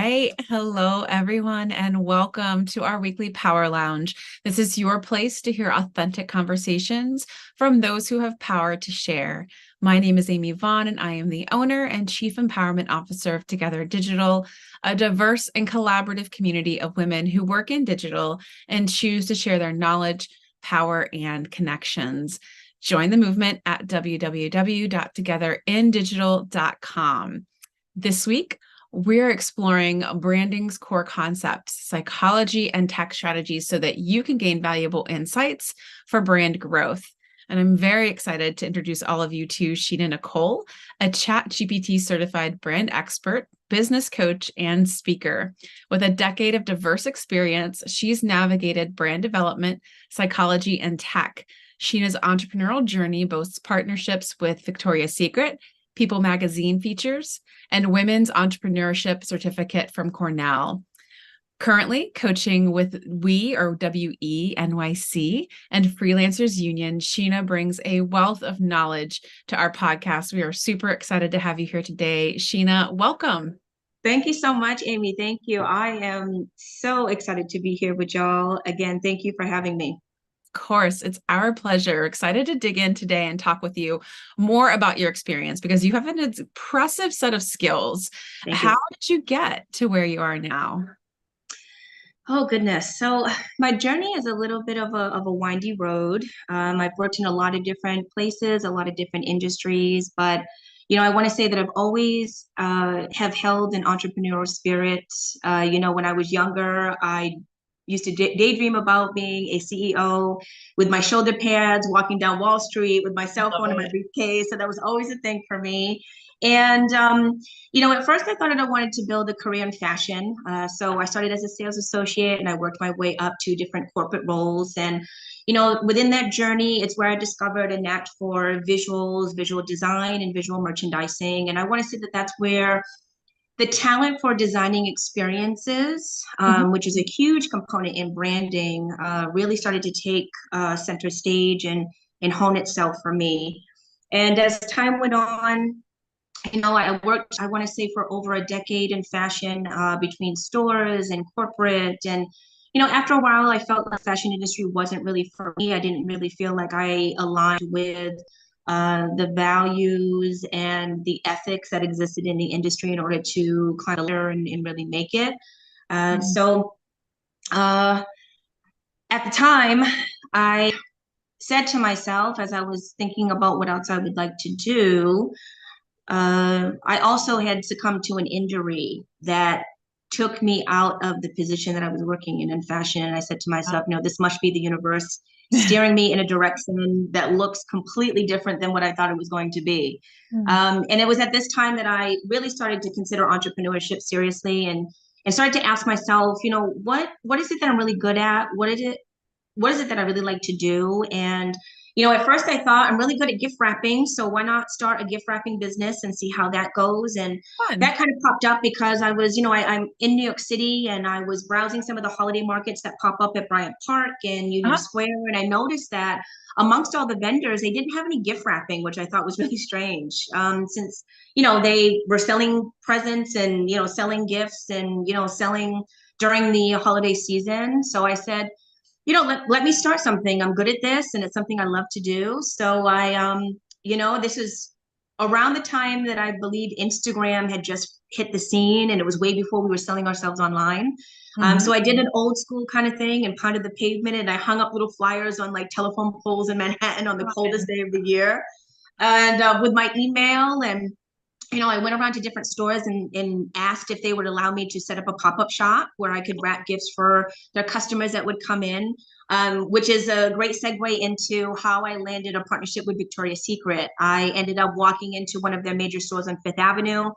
right. Hello, everyone, and welcome to our weekly Power Lounge. This is your place to hear authentic conversations from those who have power to share. My name is Amy Vaughn, and I am the owner and Chief Empowerment Officer of Together Digital, a diverse and collaborative community of women who work in digital and choose to share their knowledge, power, and connections. Join the movement at www.togetherindigital.com. This week, we're exploring branding's core concepts, psychology, and tech strategies so that you can gain valuable insights for brand growth. And I'm very excited to introduce all of you to Shena Nicole, a ChatGPT certified brand expert, business coach, and speaker. With a decade of diverse experience, she's navigated brand development, psychology, and tech. Shena's entrepreneurial journey boasts partnerships with Victoria's Secret, People Magazine features, and Women's Entrepreneurship Certificate from Cornell. Currently coaching with WE and Freelancers Union, Shena brings a wealth of knowledge to our podcast. We are super excited to have you here today. Shena, welcome. Thank you so much, Amy. Thank you. I am so excited to be here with y'all. Again, thank you for having me. Of course, it's our pleasure. Excited to dig in today and talk with you more about your experience because you have an impressive set of skills. Thank How you. did you get to where you are now? Oh, goodness. So my journey is a little bit of a windy road. I've worked in a lot of different places, a lot of different industries, but I want to say that I've always have held an entrepreneurial spirit. When I was younger, I used to daydream about being a CEO with my shoulder pads, walking down Wall Street with my cell Love phone in my it. briefcase. So that was always a thing for me. And at first I thought that I wanted to build a career in fashion. So I started as a sales associate and I worked my way up to different corporate roles. And, within that journey, it's where I discovered a knack for visuals, visual design, and visual merchandising. And I want to say that that's where the talent for designing experiences, Mhm. which is a huge component in branding, really started to take center stage and hone itself for me. And as time went on, I worked, I want to say, for over a decade in fashion, between stores and corporate. And, after a while, I felt like the fashion industry wasn't really for me. I didn't really feel like I aligned with the values and the ethics that existed in the industry in order to climb a ladder and really make it. Uh, Mhm. so uh, at the time, I said to myself, as I was thinking about what else I would like to do, I also had succumbed to an injury that took me out of the position that I was working in fashion. And I said to myself, no, this must be the universe steering me in a direction that looks completely different than what I thought it was going to be. Mm. And it was at this time that I really started to consider entrepreneurship seriously and started to ask myself, what is it that I'm really good at? What is it that I really like to do? And, at first I thought I'm really good at gift wrapping. So why not start a gift wrapping business and see how that goes? And Fun. that kind of popped up because I was, I'm in New York City and I was browsing some of the holiday markets that pop up at Bryant Park and Union Uh-huh. Square. And I noticed that amongst all the vendors, they didn't have any gift wrapping, which I thought was really strange. Since, they were selling presents and, selling gifts and, selling during the holiday season. So I said, let me start something. I'm good at this and it's something I love to do. So this is around the time that I believe Instagram had just hit the scene and it was way before we were selling ourselves online. So Mhm. I did an old school kind of thing and pounded the pavement and I hung up little flyers on like telephone poles in Manhattan on the coldest Fun. day of the year. And with my email and I went around to different stores and asked if they would allow me to set up a pop-up shop where I could wrap gifts for their customers that would come in, which is a great segue into how I landed a partnership with Victoria's Secret. I ended up walking into one of their major stores on Fifth Avenue.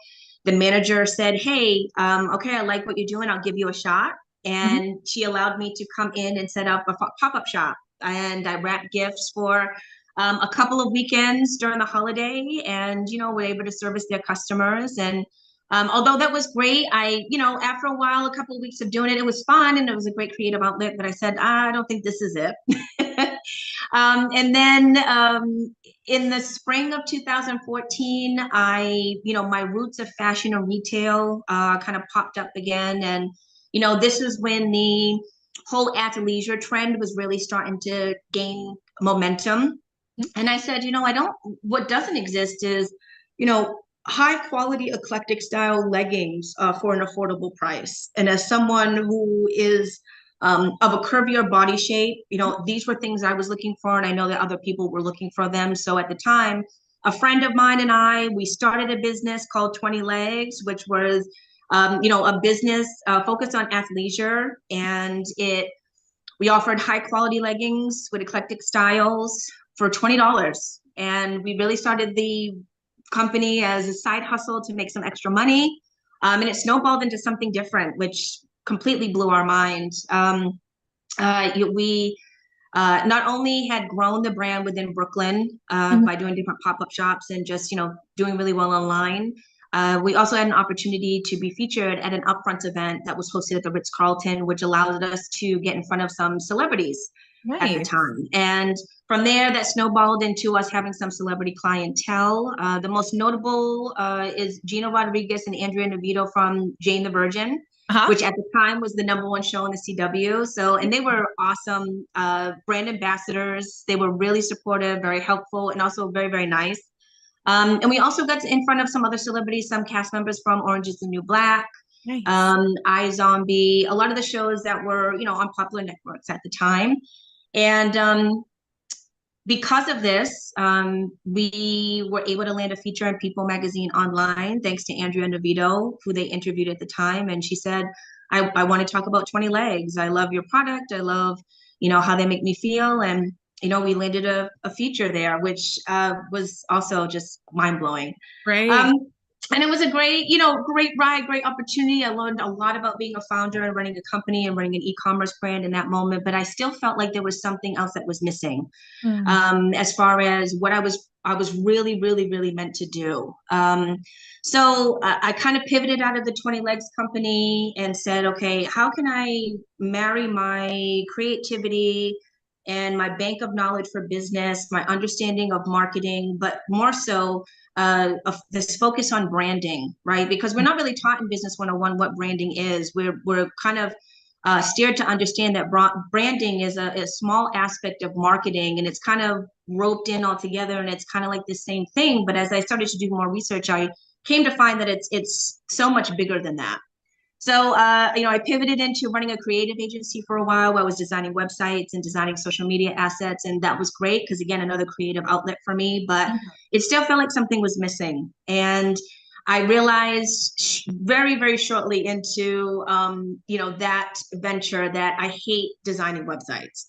The manager said, hey, okay, I like what you're doing. I'll give you a shot. Mhm. And she allowed me to come in and set up a pop-up shop. And I wrapped gifts for a couple of weekends during the holiday and, were able to service their customers. And although that was great, after a while, a couple of weeks of doing it, it was fun and it was a great creative outlet. But I said, I don't think this is it. And then in the spring of 2014, my roots of fashion and retail kind of popped up again. And, this is when the whole athleisure trend was really starting to gain momentum. And I said, what doesn't exist is, high quality eclectic style leggings for an affordable price. And as someone who is of a curvier body shape, these were things I was looking for, and I know that other people were looking for them. So at the time, a friend of mine and we started a business called 20 Legs, which was, a business focused on athleisure, and we offered high quality leggings with eclectic styles for $20. And we really started the company as a side hustle to make some extra money. And it snowballed into something different, which completely blew our mind. We not only had grown the brand within Brooklyn by doing different pop-up shops and just, doing really well online. We also had an opportunity to be featured at an upfront event that was hosted at the Ritz-Carlton, which allowed us to get in front of some celebrities at the time. And from there, that snowballed into us having some celebrity clientele. The most notable is Gina Rodriguez and Andrea Navido from Jane the Virgin, which at the time was the #1 show on the CW. So, and they were awesome brand ambassadors. They were really supportive, very helpful, and also very, very nice. And we also got in front of some other celebrities, some cast members from Orange is the New Black, iZombie, a lot of the shows that were, on popular networks at the time. And because of this, we were able to land a feature in People magazine online, thanks to Andrea Navido, who they interviewed at the time. And she said, I want to talk about 20 Legs. I love your product. I love, how they make me feel. And, we landed a feature there, which was also just mind blowing. Right. And it was a great, great ride, great opportunity. I learned a lot about being a founder and running a company and running an e-commerce brand in that moment, but I still felt like there was something else that was missing as far as what I was really, really, really meant to do. So I kind of pivoted out of the 20 Legs company and said, okay, how can I marry my creativity and my bank of knowledge for business, my understanding of marketing, but more so of this focus on branding, right? Because we're not really taught in Business 101 what branding is. We're kind of steered to understand that branding is a small aspect of marketing, and it's kind of roped in all together, and it's kind of like the same thing. But as I started to do more research, I came to find that it's so much bigger than that. So, I pivoted into running a creative agency for a while where I was designing websites and designing social media assets. And that was great because, again, another creative outlet for me, but it still felt like something was missing. And I realized very, very shortly into, that venture that I hate designing websites.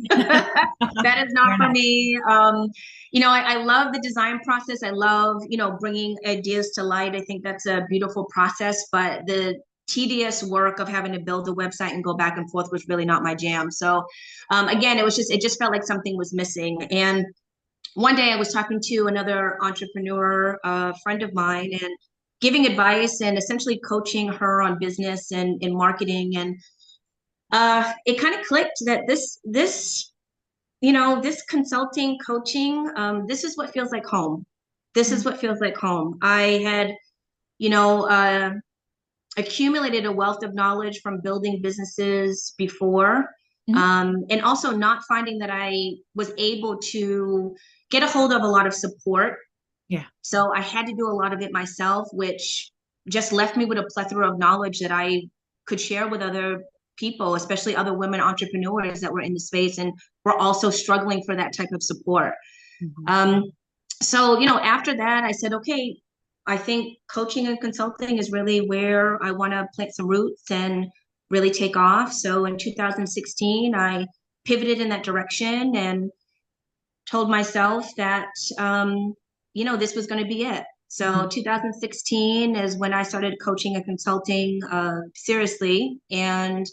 That is not for me. I love the design process. I love, bringing ideas to light. I think that's a beautiful process, but the tedious work of having to build a website and go back and forth was really not my jam. So again, it just felt like something was missing. And one day I was talking to another entrepreneur, friend of mine, and giving advice and essentially coaching her on business and in marketing. And it kind of clicked that this consulting coaching, this is what feels like home. This is what feels like home. I had, accumulated a wealth of knowledge from building businesses before, and also not finding that I was able to get a hold of a lot of support. Yeah. So I had to do a lot of it myself, which just left me with a plethora of knowledge that I could share with other people, especially other women entrepreneurs that were in the space and were also struggling for that type of support. So, after that, I said, okay, I think coaching and consulting is really where I want to plant some roots and really take off. So in 2016, I pivoted in that direction and told myself that, this was going to be it. So 2016 is when I started coaching and consulting seriously, and,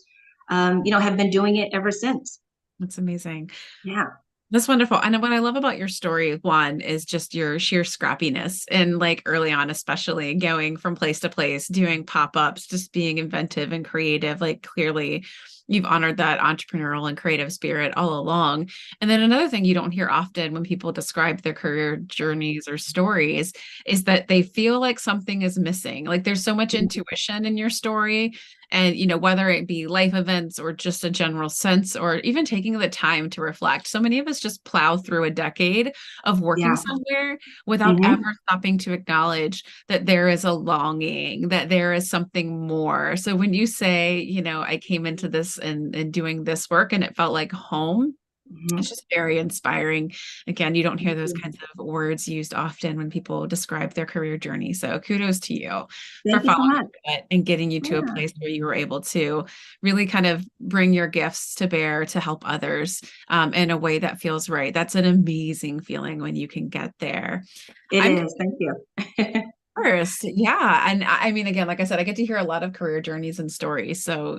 have been doing it ever since. That's amazing. Yeah. That's wonderful. And what I love about your story, one, is just your sheer scrappiness and like early on, especially going from place to place, doing pop-ups, just being inventive and creative, like clearly You've honored that entrepreneurial and creative spirit all along. And then another thing you don't hear often when people describe their career journeys or stories is that they feel like something is missing. Like there's so much intuition in your story. And, whether it be life events or just a general sense, or even taking the time to reflect. So many of us just plow through a decade of working Yeah. somewhere without ever Hmm. stopping to acknowledge that there is a longing, that there is something more. So when you say, I came into this and doing this work and it felt like home, it's Hmm. just very inspiring. Again, you don't hear those kinds of words used often when people describe their career journey. So kudos to you for Thank you so following much. it and getting you to a Yeah, place where you were able to really kind of bring your gifts to bear to help others in a way that feels right. That's an amazing feeling when you can get there. it I'm is. Thank you. First, yeah. And I mean, again, like I said, I get to hear a lot of career journeys and stories. So,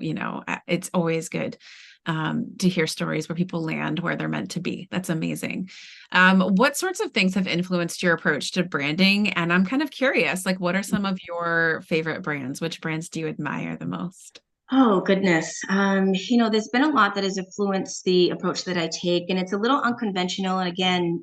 it's always good to hear stories where people land where they're meant to be. That's amazing. What sorts of things have influenced your approach to branding? And I'm kind of curious, like, what are some of your favorite brands? Which brands do you admire the most? Oh, goodness. There's been a lot that has influenced the approach that I take, and it's a little unconventional. And again,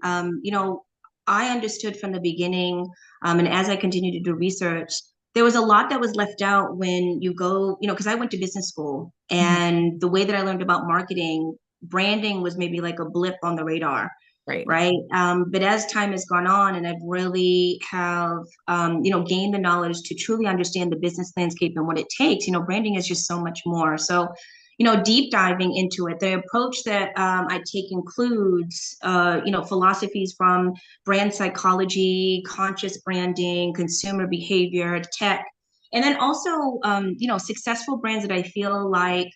I understood from the beginning, and as I continue to do research, there was a lot that was left out when you go, because I went to business school, Mhm. and the way that I learned about marketing, branding was maybe like a blip on the radar. Right. Right. But as time has gone on and I've really have, gained the knowledge to truly understand the business landscape and what it takes, branding is just so much more. So, deep diving into it, the approach that I take includes, philosophies from brand psychology, conscious branding, consumer behavior, tech, and then also, successful brands that I feel like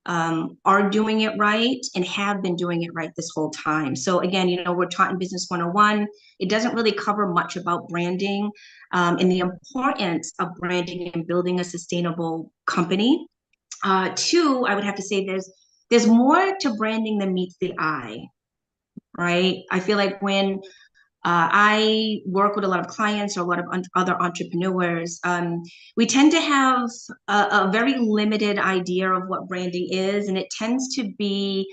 are doing it right and have been doing it right this whole time. So again, we're taught in Business 101. It doesn't really cover much about branding and the importance of branding and building a sustainable company. Two, I would have to say there's more to branding than meets the eye, right? I feel like when I work with a lot of clients or a lot of other entrepreneurs. We tend to have a very limited idea of what branding is, and it tends to be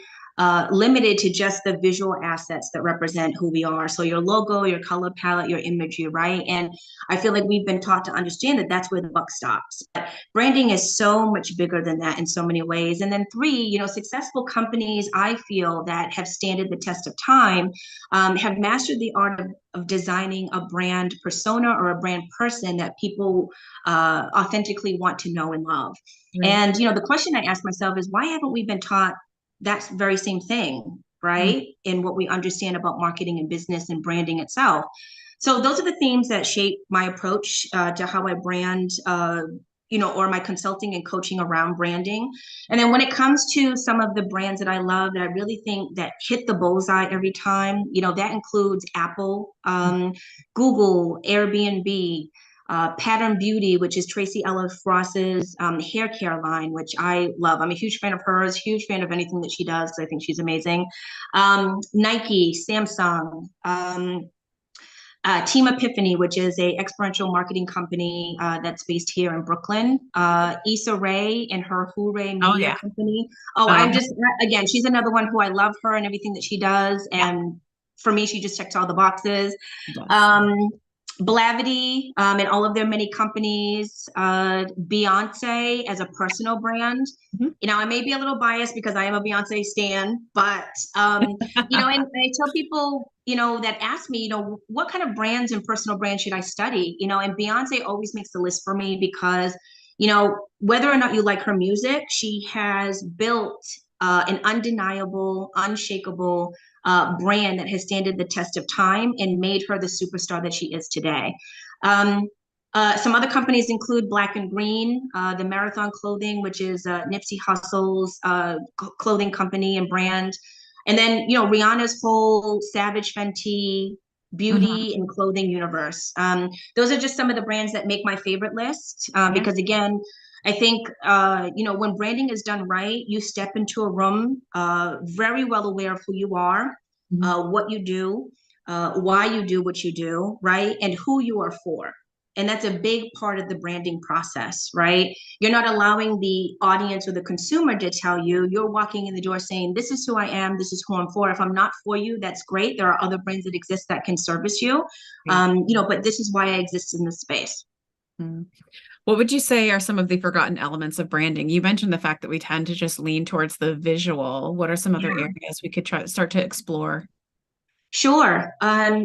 limited to just the visual assets that represent who we are. So your logo, your color palette, your imagery, right? And I feel like we've been taught to understand that that's where the buck stops. But branding is so much bigger than that in so many ways. And then three, successful companies I feel that have standed the test of time have mastered the art of designing a brand persona or a brand person that people authentically want to know and love. Right. And the question I ask myself is, why haven't we been taught that very same thing, Mm. right? In what we understand about marketing and business and branding itself. So those are the themes that shape my approach to how I brand, or my consulting and coaching around branding. And then when it comes to some of the brands that I love that I really think that hit the bullseye every time, that includes Apple, Google, Airbnb, Pattern Beauty, which is Tracy Ellis Ross's hair care line, which I love. I'm a huge fan of hers, huge fan of anything that she does. I think she's amazing. Nike, Samsung, Team Epiphany, which is a experiential marketing company that's based here in Brooklyn. Issa Rae and her Hooray Oh, Media yeah. Company. Oh, I'm Um, just, again, she's another one who I love her and everything that she does. yeah, And for me, she just checks all the boxes. it does. Um, Blavity and all of their many companies, Beyonce as a personal brand. Mhm. I may be a little biased because I am a Beyonce stan, but and I tell people, that ask me, what kind of brands and personal brands should I study? And Beyonce always makes the list for me because, whether or not you like her music, she has built an undeniable, unshakable brand that has standed the test of time and made her the superstar that she is today. Some other companies include Black and Green, the Marathon Clothing, which is Nipsey Hussle's clothing company and brand. And then, Rihanna's whole Savage Fenty Mhm. beauty and clothing universe. Those are just some of the brands that make my favorite list Yeah. because, again, I think, when branding is done right, you step into a room very well aware of who you are, Mhm. what you do, why you do what you do, right? And who you are for. And that's a big part of the branding process, right? You're not allowing the audience or the consumer to tell you. You're walking in the door saying, this is who I am, this is who I'm for. If I'm not for you, that's great. There are other brands that exist that can service you. Right. But this is why I exist in this space. Mm. What would you say are some of the forgotten elements of branding? You mentioned the fact that we tend to just lean towards the visual. What are some other Yeah. areas we could start to explore? Sure.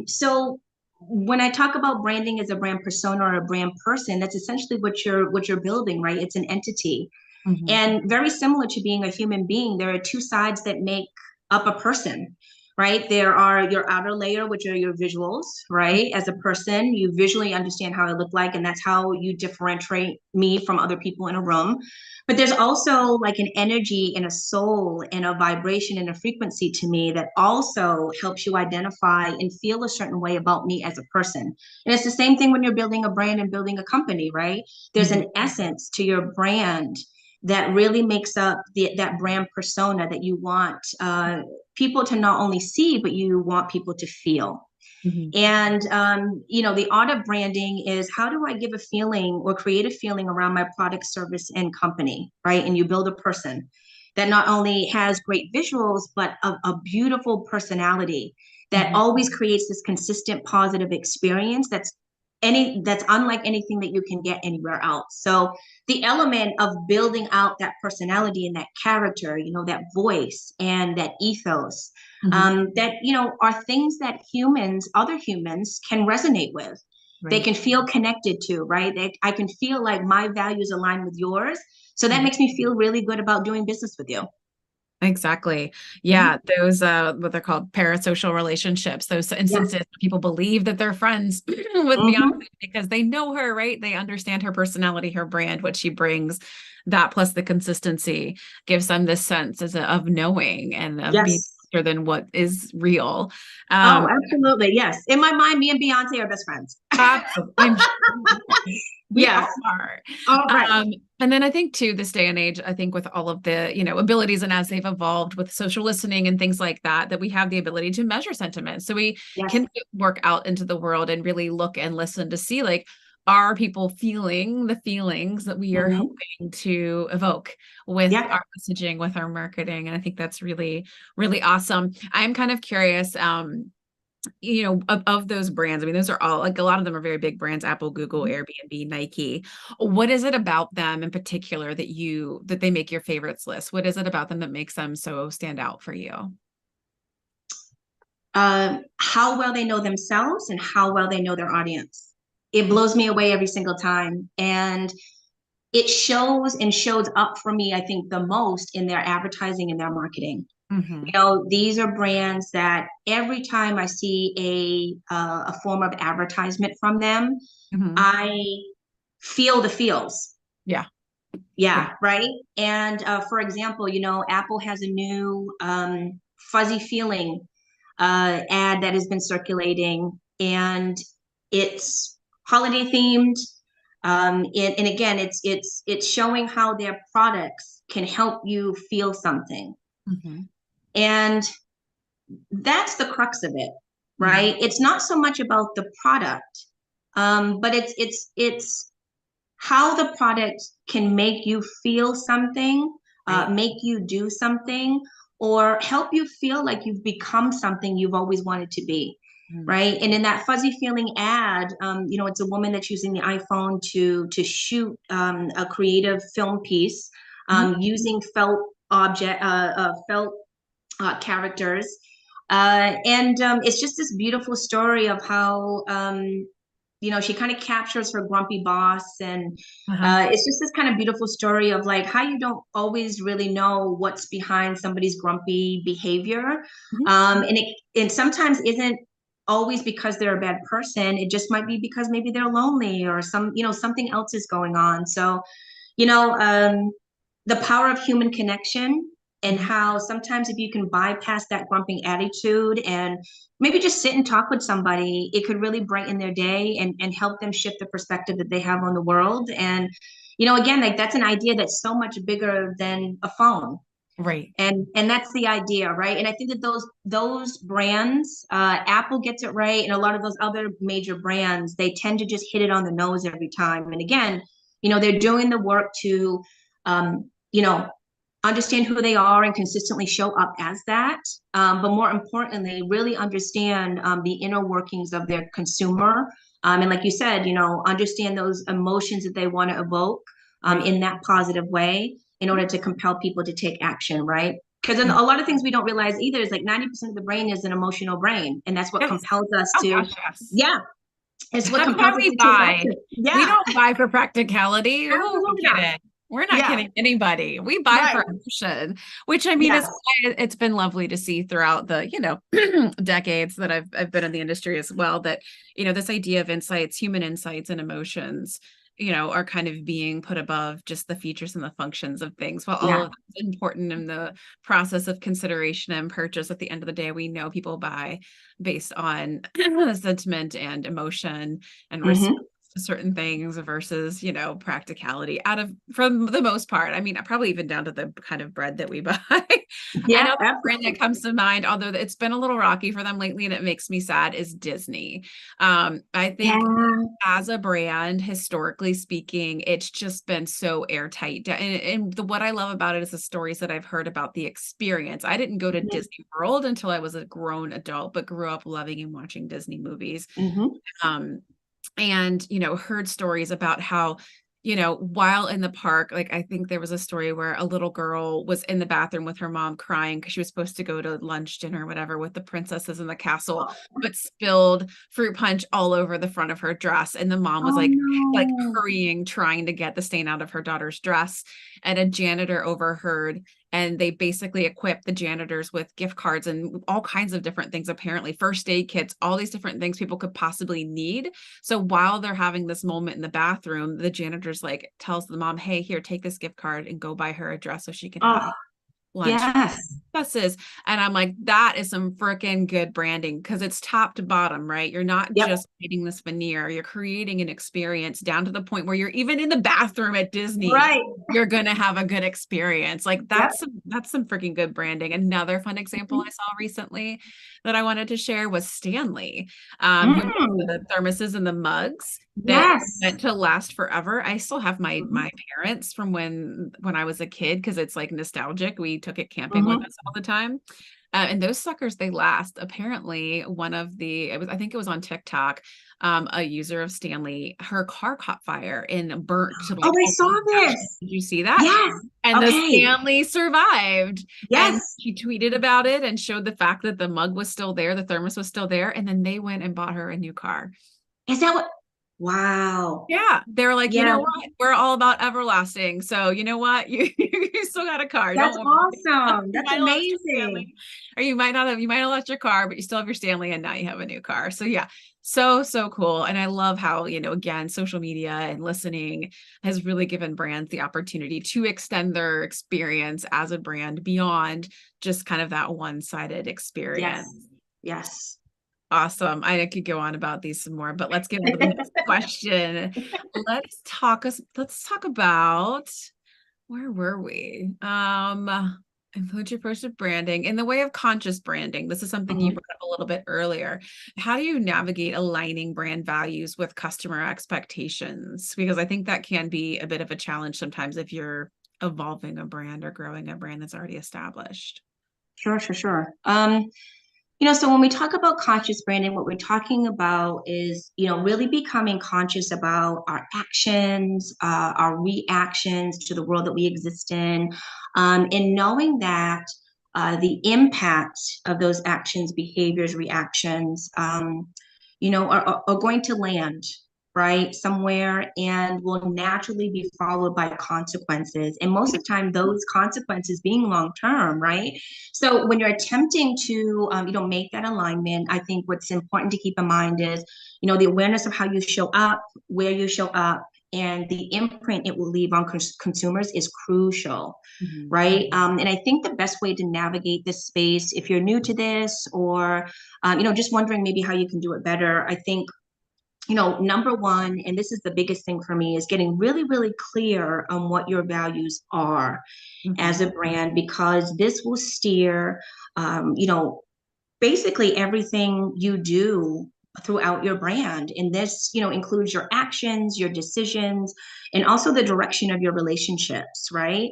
So when I talk about branding as a brand persona or a brand person, that's essentially what you're building, right? It's an entity. Mhm. And very similar to being a human being, there are two sides that make up a person, right? There are your outer layer, which are your visuals, right? As a person, you visually understand how I look like, and that's how you differentiate me from other people in a room. But there's also like an energy and a soul and a vibration and a frequency to me that also helps you identify and feel a certain way about me as a person. And it's the same thing when you're building a brand and building a company, right? There's Mhm. an essence to your brand that really makes up that brand persona that you want people to not only see, but you want people to feel. Mhm. And, the art of branding is how do I give a feeling or create a feeling around my product, service, and company, right? And you build a person that not only has great visuals, but a beautiful personality that Mhm. always creates this consistent positive experience that's unlike anything that you can get anywhere else. So the element of building out that personality and that character, that voice and that ethos, Mhm. that are things that other humans can resonate with. They Right. can feel connected to, right? I can feel like my values align with yours. So that Mhm. makes me feel really good about doing business with you. Exactly. Mhm. Yeah, those what they're called parasocial relationships, those Yes. instances where people believe that they're friends with Beyonce Hmm. because they know her, right? They understand her personality, her brand, what she brings. That plus the consistency gives them this sense of knowing and of being Yes. better than what is real. Oh, Um, absolutely. Yes. In my mind, me and Beyonce are best friends. Absolutely. I'm sure we Yes. all are. All right. And then I think too, this day and age, I think with all of the, abilities and as they've evolved with social listening and things like that, that we have the ability to measure sentiment. So we Yes. can work out into the world and really look and listen to see like, are people feeling the feelings that we are Hmm. hoping to evoke with Yeah. our messaging, with our marketing? And I think that's really, really awesome. I'm kind of curious. Of those brands, I mean, those are all like a lot of them are very big brands, Apple, Google, Airbnb, Nike. What is it about them in particular that they make your favorites list? What is it about them that makes them so stand out for you? How well they know themselves and how well they know their audience. It blows me away every single time. And it shows and shows up for me, I think, the most in their advertising and their marketing. Mm-hmm. These are brands that every time I see a form of advertisement from them, Mm-hmm. I feel the feels. Yeah. Yeah. Yeah, right. And for example, Apple has a new fuzzy feeling ad that has been circulating, and it's holiday themed. And again, it's showing how their products can help you feel something, Mm-hmm. and that's the crux of it, Mm-hmm. right? It's not so much about the product, but it's how the product can make you feel something, Right. make you do something, or help you feel like you've become something you've always wanted to be. Mm-hmm. Right. And in that fuzzy feeling ad, it's a woman that's using the iPhone to shoot a creative film piece using felt characters. And it's just this beautiful story of how she kind of captures her grumpy boss, and Uh-huh. it's just this kind of beautiful story of like how you don't always really know what's behind somebody's grumpy behavior, Mhm. and sometimes isn't always because they're a bad person. It just might be because maybe they're lonely or something else is going on. So you know um, the power of human connection, and Mhm. how sometimes if you can bypass that grumping attitude and maybe just sit and talk with somebody, it could really brighten their day and help them shift the perspective that they have on the world. And again, like that's an idea that's so much bigger than a phone. Right. And that's the idea, right? And I think that those brands, Apple gets it right, and a lot of those other major brands, they tend to just hit it on the nose every time. And again, they're doing the work to, you know, understand who they are and consistently show up as that. But more importantly, really understand the inner workings of their consumer. And like you said, understand those emotions that they want to evoke Right. in that positive way in order to compel people to take action, right? Because a lot of things we don't realize either is like 90% of the brain is an emotional brain. And that's what Yes. compels us Oh to, gosh, yes. yeah, it's what That's compels why us we to take buy. action. We Yeah, don't buy for practicality. Who are we absolutely not. kidding? We're not Yeah, kidding anybody. We buy for right. emotion, which I mean is Yes. why it's been lovely to see throughout the, decades that I've been in the industry as well, that, this idea of insights, human insights and emotions, are kind of being put above just the features and the functions of things. While all Yeah. of that's important in the process of consideration and purchase, at the end of the day, we know people buy based on sentiment and emotion and response Mm-hmm. to certain things versus, practicality from the most part. I mean, probably even down to the kind of bread that we buy. Yeah, Another brand that absolutely. comes to mind, although it's been a little rocky for them lately and it makes me sad, is Disney. I think Yeah. as a brand, historically speaking, it's just been so airtight. And what I love about it is the stories that I've heard about the experience. I didn't go to Disney World until I was a grown adult, but grew up loving and watching Disney movies. Mm-hmm. Um, and heard stories about how while in the park, like I think there was a story where a little girl was in the bathroom with her mom crying because she was supposed to go to lunch, dinner, whatever, with the princesses in the castle, but spilled fruit punch all over the front of her dress, and the mom was Oh like no. hurrying trying to get the stain out of her daughter's dress, and a janitor overheard, and they basically equipped the janitors with gift cards and all kinds of different things, apparently first aid kits, all these different things people could possibly need. So while they're having this moment in the bathroom, the janitor's like tells the mom, hey, here, take this gift card and go buy her a dress so she can have Oh, lunch yes. buses. And I'm like, that is some freaking good branding because it's top to bottom, right? You're not Yep. just creating this veneer, you're creating an experience down to the point where you're even in the bathroom at Disney. Right. You're gonna have a good experience. Like Yep. that's some freaking good branding. Another fun example I saw recently that I wanted to share was Stanley, who makes Mm. the thermoses and the mugs that Yes. meant to last forever. I still have my Mm-hmm. parents from when I was a kid because it's like nostalgic. We took it camping with Mm-hmm. us all the time. And those suckers, they last. Apparently, I think it was on TikTok, a user of Stanley, her car caught fire and burnt to Oh, like I all saw the ashes. this. Did you see that? Yes. And the Okay. Stanley survived. And Yes. she tweeted about it and showed the fact that the mug was still there, the thermos was still there. And then they went and bought her a new car. Is that what? Wow. Yeah, they're like, you Yeah. know what? We're all about everlasting. So you know what? You still got a car. That's Don't worry. awesome. You That's might have lost your amazing. Stanley, or you might have lost your car, but you still have your Stanley, and now you have a new car. So yeah, so cool. And I love how, again, social media and listening has really given brands the opportunity to extend their experience as a brand beyond just kind of that one-sided Yes. experience. Yes. Awesome. I could go on about these some more, but let's get into the next question. Let's talk about, where were we? Influence your approach to branding in the way of conscious branding. This is something you Mhm. brought up a little bit earlier. How do you navigate aligning brand values with customer expectations? Because I think that can be a bit of a challenge sometimes if you're evolving a brand or growing a brand that's already established. Sure, sure, sure. So when we talk about conscious branding, what we're talking about is, really becoming conscious about our actions, our reactions to the world that we exist in, and knowing that the impact of those actions, behaviors, reactions, are going to land right somewhere and will naturally be followed by consequences, and most of the time those consequences being long term, right? So when you're attempting to make that alignment, I think what's important to keep in mind is the awareness of how you show up, where you show up, and the imprint it will leave on consumers is crucial, Mhm. right? And I think the best way to navigate this space, if you're new to this, or just wondering maybe how you can do it better, I think number one, and this is the biggest thing for me, is getting really, really clear on what your values are Mhm. as a brand, because this will steer, basically everything you do throughout your brand. And this, includes your actions, your decisions, and also the direction of your relationships, right?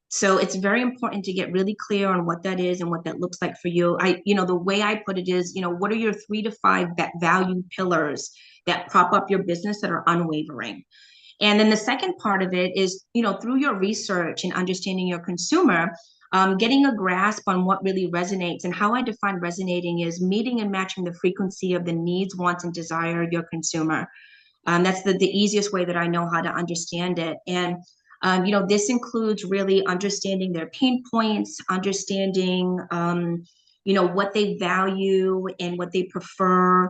So it's very important to get really clear on what that is and what that looks like for you. The way I put it is, what are your 3 to 5 value pillars that prop up your business that are unwavering? And then the second part of it is, through your research and understanding your consumer, getting a grasp on what really resonates. And how I define resonating is meeting and matching the frequency of the needs, wants, and desire of your consumer. That's the easiest way that I know how to understand it. And this includes really understanding their pain points, understanding, what they value and what they prefer.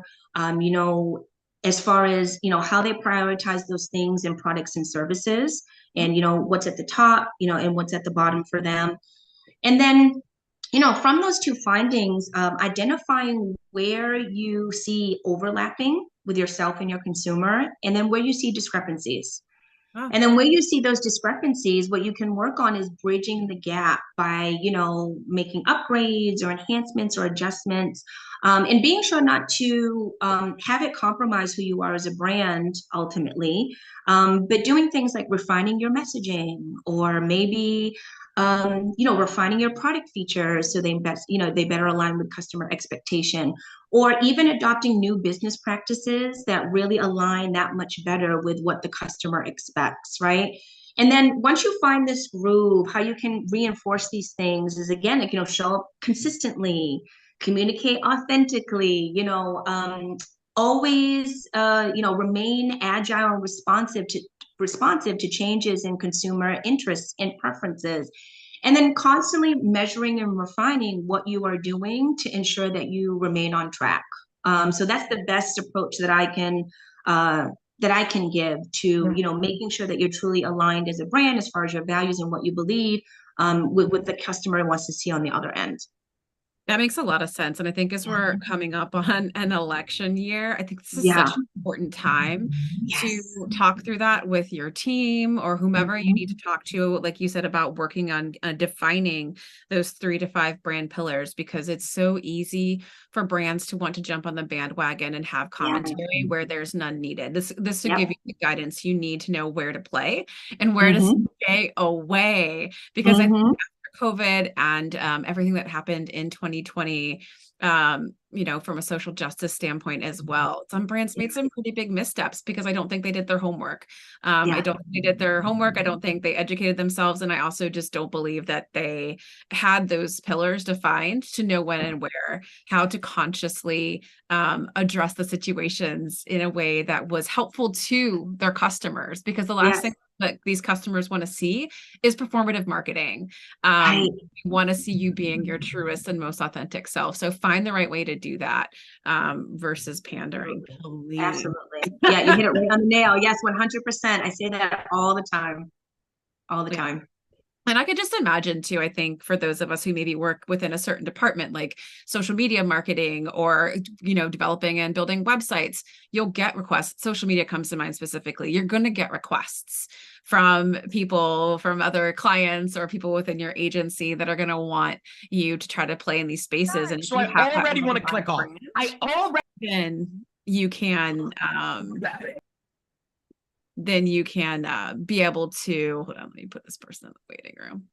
As far as how they prioritize those things in products and services, and what's at the top, and what's at the bottom for them. And then, from those 2 findings, identifying where you see overlapping with yourself and your consumer, and then where you see discrepancies. Oh, And then where you see those discrepancies, what you can work on is bridging the gap by, making upgrades or enhancements or adjustments, and being sure not to have it compromise who you are as a brand ultimately. But doing things like refining your messaging, or maybe, refining your product features so they better align with customer expectation, or even adopting new business practices that really align that much better with what the customer expects, right? And then once you find this groove, how you can reinforce these things is, again, like, show up consistently, communicate authentically, always, remain agile and responsive to changes in consumer interests and preferences, and then constantly measuring and refining what you are doing to ensure that you remain on track. So that's the best approach that I can give to, yeah. making sure that you're truly aligned as a brand as far as your values and what you believe, with what the customer wants to see on the other end. That makes a lot of sense. And I think as we're Yeah. coming up on an election year, I think this is such Yeah. an important time to Yes. talk through that with your team or whomever you need to Mhm. talk to, like you said, about working on defining those 3 to 5 brand pillars, because it's so easy for brands to want to jump on the bandwagon and have Yeah. commentary where there's none needed. This to give Yep. you the guidance you need to know where to play and where to Mm-hmm. stay away, because I Mm-hmm. COVID and everything that happened in 2020, from a social justice standpoint as well. Some brands made some pretty big missteps because I don't think they did their homework. I Yeah. don't think they did their homework. I don't think they educated themselves. And I also just don't believe that they had those pillars defined to know when and where, how to consciously address the situations in a way that was helpful to their customers. Because the last Yes. thing that these customers want to see is performative marketing. Right. We want to see you being your truest and most authentic self. So find the right way to do that, versus pandering, Absolutely. please. Absolutely. Yeah, you hit it right on the nail. Yes, 100%. I say that all the time. All the Yeah. time. And I could just imagine too, I think for those of us who maybe work within a certain department, like social media marketing or, developing and building websites, you'll get requests. Social media comes to mind specifically. You're going to get requests from people, from other clients or people within your agency that are going to want you to try to play in these spaces. And if So you I have that already want to well-defined click off. brand, I already then you can, be able to, hold on, let me put this person in the waiting room.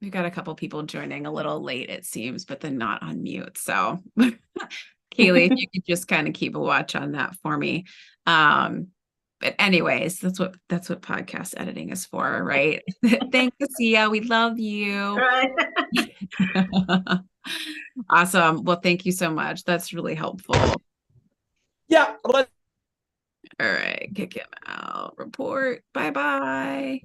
We've got a couple people joining a little late, it seems, but then not on mute. So Kaylee, if you could just kind of keep a watch on that for me. But anyways, that's what podcast editing is for, right? Thanks, Sia. We love you. Right. Awesome. Well, thank you so much. That's really helpful. Yeah. All right, kick him out. Report. Bye-bye.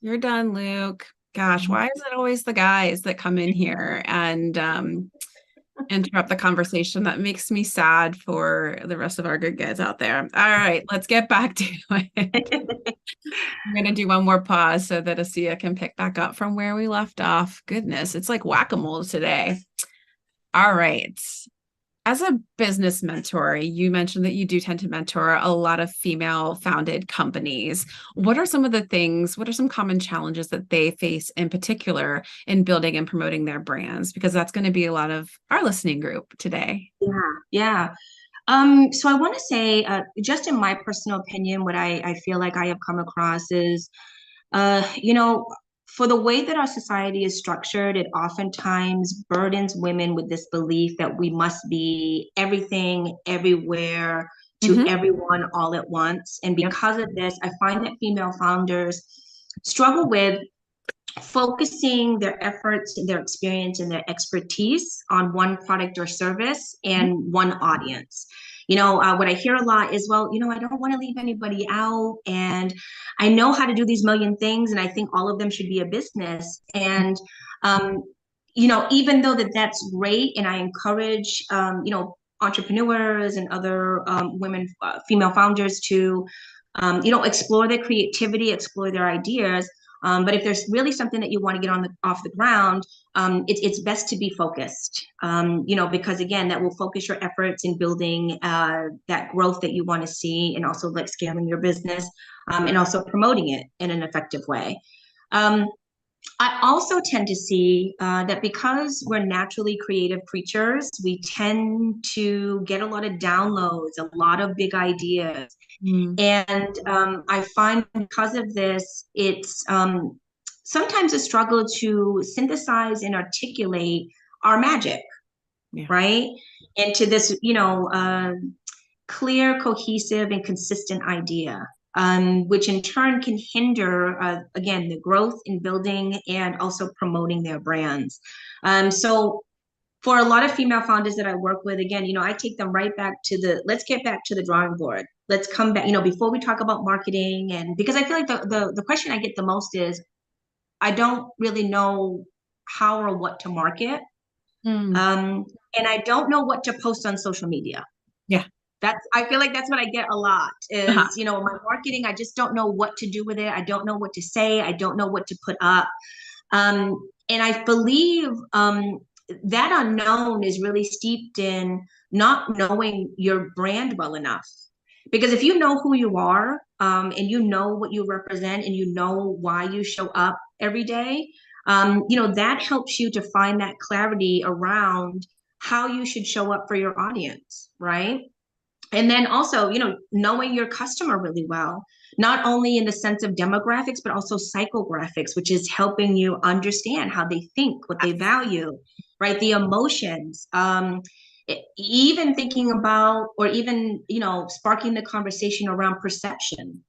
You're done, Luke. Gosh, why is it always the guys that come in here and interrupt the conversation? That makes me sad for the rest of our good guys out there. All right, let's get back to it. I'm going to do one more pause so that Asia can pick back up from where we left off. Goodness, it's like whack-a-mole today. All right. As a business mentor, you mentioned that you do tend to mentor a lot of female founded companies. What are some of the things, what are some common challenges that they face in particular in building and promoting their brands? Because that's going to be a lot of our listening group today. Yeah, yeah. So I want to say, just in my personal opinion, what I feel like I have come across is, you know, for the way that our society is structured, it oftentimes burdens women with this belief that we must be everything, everywhere, to Hmm. everyone all at once. And Yep. because of this, I find that female founders struggle with focusing their efforts, their experience, and their expertise on one product or service and one audience. What I hear a lot is, well, I don't want to leave anybody out, and I know how to do these million things, and I think all of them should be a business. And um, even though that's great, and I encourage, entrepreneurs and other women, female founders to, explore their creativity, explore their ideas. But if there's really something that you want to get off the ground, it's best to be focused, because again, that will focus your efforts in building that growth that you want to see, and also like scaling your business, and also promoting it in an effective way. Um, I also tend to see that because we're naturally creative creatures, we tend to get a lot of downloads, a lot of big ideas. Mm. And I find because of this, it's sometimes a struggle to synthesize and articulate our magic, Yeah. right? Into this, clear, cohesive, and consistent idea, which in turn can hinder, again, the growth in building and also promoting their brands. So for a lot of female founders that I work with, again, I take them right back to let's get back to the drawing board. Let's come back, before we talk about marketing. And because I feel like the question I get the most is, I don't really know how or what to market. Mm. Um, and I don't know what to post on social media. Yeah. I feel like that's what I get a lot Uh-huh. is, my marketing, I just don't know what to do with it. I don't know what to say. I don't know what to put up. And I believe that unknown is really steeped in not knowing your brand well enough. Because if you know who you are, and you know what you represent, and you know why you show up every day, that helps you to find that clarity around how you should show up for your audience, right? And then also, knowing your customer really well, not only in the sense of demographics, but also psychographics, which is helping you understand how they think, what they value, right? The emotions, even thinking about, or even, sparking the conversation around perception.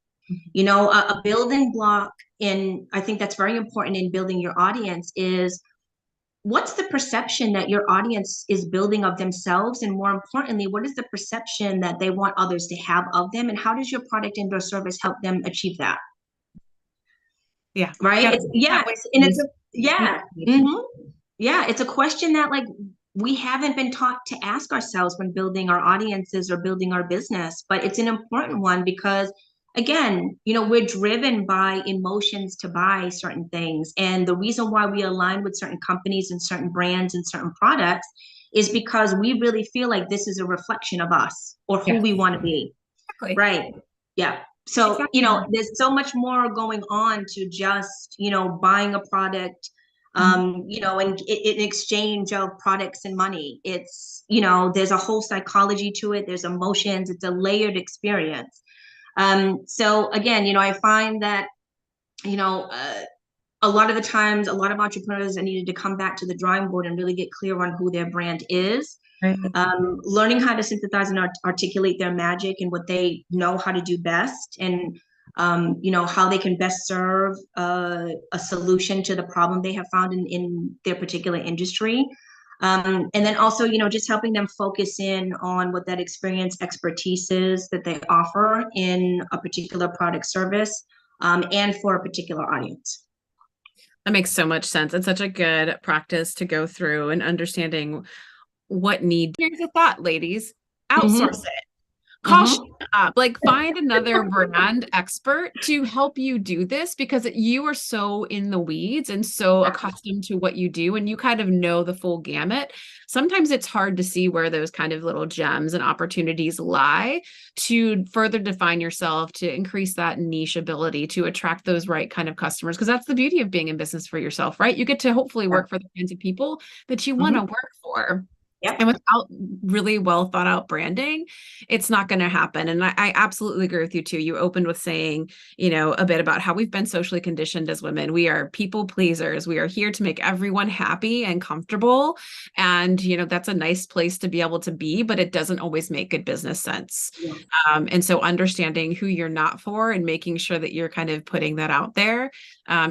A building block I think that's very important in building your audience is, what's the perception that your audience is building of themselves? And more importantly, what is the perception that they want others to have of them? And how does your product and or service help them achieve that? Yeah. Right? Got It's, yeah. that way. And it's a, yeah. Mm-hmm. Yeah. It's a question that like we haven't been taught to ask ourselves when building our audiences or building our business, but it's an important one because again, we're driven by emotions to buy certain things. And the reason why we align with certain companies and certain brands and certain products is because we really feel like this is a reflection of us or who Yeah. we want to be. Exactly. Right. Yeah. So, Exactly. there's so much more going on to just, buying a product, Mhm. in exchange of products and money. It's, there's a whole psychology to it. There's emotions. It's a layered experience. So again, I find that, you know, uh, a lot of the times, a lot of entrepreneurs are needed to come back to the drawing board and really get clear on who their brand is, Right. learning how to synthesize and articulate their magic and what they know how to do best, and how they can best serve a solution to the problem they have found in their particular industry. And then also, just helping them focus in on what that experience expertise is that they offer in a particular product service, and for a particular audience. That makes so much sense. It's such a good practice to go through and understanding what need. Here's a thought, ladies. Outsource Mm-hmm. it. Call Mm-hmm. Shana up, like find another brand expert to help you do this because you are so in the weeds and so accustomed to what you do and you kind of know the full gamut. Sometimes it's hard to see where those kind of little gems and opportunities lie to further define yourself, to increase that niche ability to attract those right kind of customers. Because that's the beauty of being in business for yourself, right? You get to hopefully Yeah. work for the kinds of people that you want to Mm-hmm. work for. And Yep. without really well thought out branding, it's not going to happen. And I absolutely agree with you too. You opened with saying, a bit about how we've been socially conditioned as women. We are people pleasers. We are here to make everyone happy and comfortable. And, that's a nice place to be able to be, but it doesn't always make good business sense. Yes. And so understanding who you're not for and making sure that you're kind of putting that out there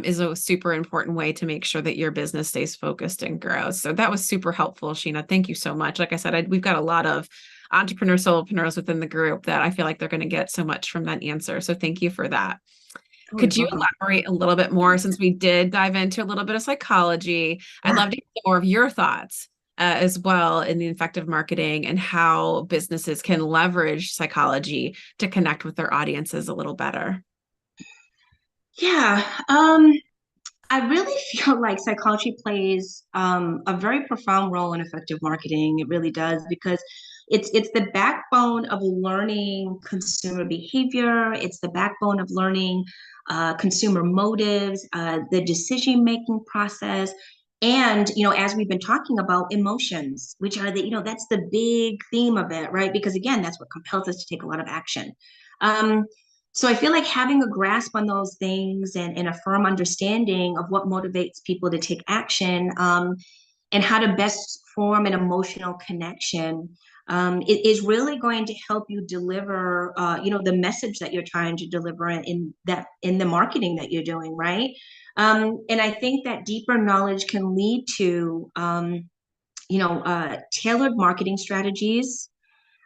is a super important way to make sure that your business stays focused and grows. So that was super helpful, Sheena. Thank you so much. Like I said, we've got a lot of entrepreneurs, solopreneurs within the group that I feel like they're going to get so much from that answer. So thank you for that. Oh, you're Could you welcome. elaborate a little bit more since we did dive into a little bit of psychology? I'd Yeah. love to get more of your thoughts as well in the effective marketing and how businesses can leverage psychology to connect with their audiences a little better. Yeah. I really feel like psychology plays a very profound role in effective marketing. It really does because it's the backbone of learning consumer behavior. It's the backbone of learning consumer motives, the decision-making process, and as we've been talking about emotions, which are that's the big theme of it, right? Because again, that's what compels us to take a lot of action. Um, so I feel like having a grasp on those things and a firm understanding of what motivates people to take action, and how to best form an emotional connection, it is really going to help you deliver, the message that you're trying to deliver in the marketing that you're doing, right? And I think that deeper knowledge can lead to, tailored marketing strategies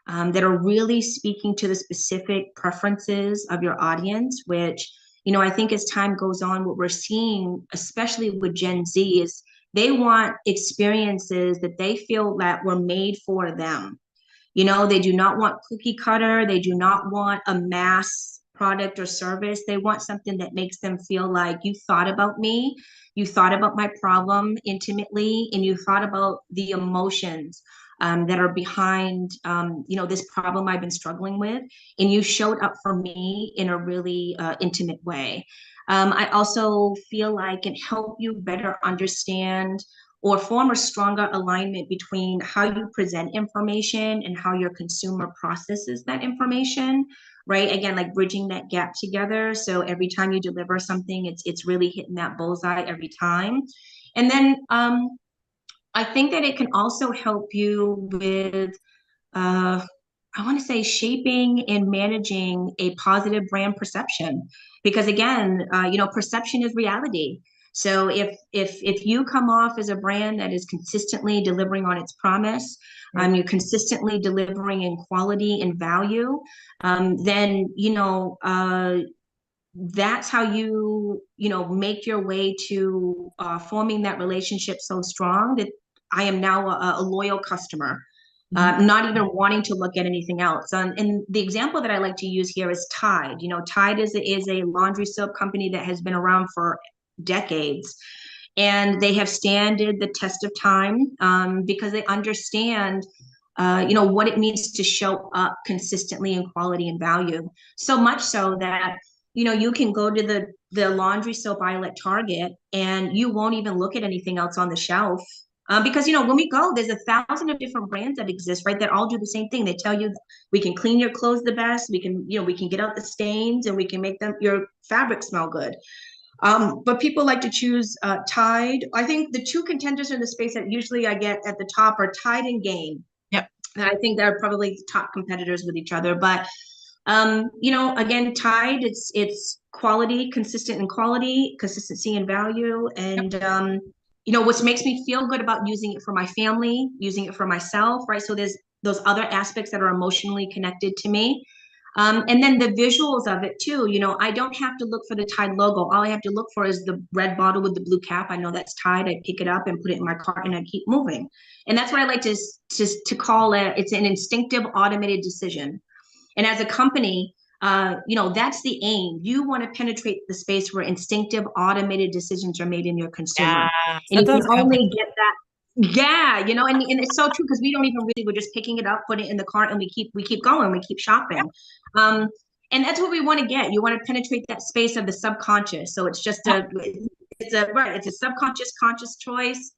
that are really speaking to the specific preferences of your audience, which, I think as time goes on, what we're seeing, especially with Gen Z, is they want experiences that they feel that were made for them. They do not want cookie cutter. They do not want a mass product or service. They want something that makes them feel like you thought about me, you thought about my problem intimately, and you thought about the emotions that are behind, this problem I've been struggling with, and you showed up for me in a really intimate way. I also feel like it helped you better understand or form a stronger alignment between how you present information and how your consumer processes that information, right? Again, like bridging that gap together. So every time you deliver something, it's really hitting that bullseye every time. And then I think that it can also help you with uh, I want to say shaping and managing a positive brand perception, because again, perception is reality. So if you come off as a brand that is consistently delivering on its promise, you're consistently delivering in quality and value, then that's how make your way to forming that relationship so strong that I am now a loyal customer, Mhm. not even wanting to look at anything else. And the example that I like to use here is Tide. Tide is a laundry soap company that has been around for decades, and they have standed the test of time because they understand, what it means to show up consistently in quality and value. So much so that you can go to the laundry soap aisle at Target and you won't even look at anything else on the shelf. Because when we go, there's 1,000 of different brands that exist, right? That all do the same thing. They tell you we can clean your clothes the best. We can get out the stains and we can make your fabric smell good. But people like to choose Tide. I think the two contenders in the space that usually I get at the top are Tide and Gain. Yep. And I think they're probably top competitors with each other. But again, Tide, it's quality, consistent in quality, consistency in value, Yep. and what makes me feel good about using it for my family, using it for myself, right? So there's those other aspects that are emotionally connected to me. And then the visuals of it too. I don't have to look for the Tide logo. All I have to look for is the red bottle with the blue cap. I know that's Tide. I pick it up and put it in my cart and I keep moving. And that's what I like to call it. It's an instinctive automated decision. And as a company, that's the aim. You want to penetrate the space where instinctive, automated decisions are made in your consumer. Yeah, And that you can does happen. only get that. Yeah, and it's so true because we don't even really, we're just picking it up, put it in the cart, and we keep going, we keep shopping. Um, and that's what we want to get. You want to penetrate that space of the subconscious. So it's just Yeah. it's a subconscious conscious choice.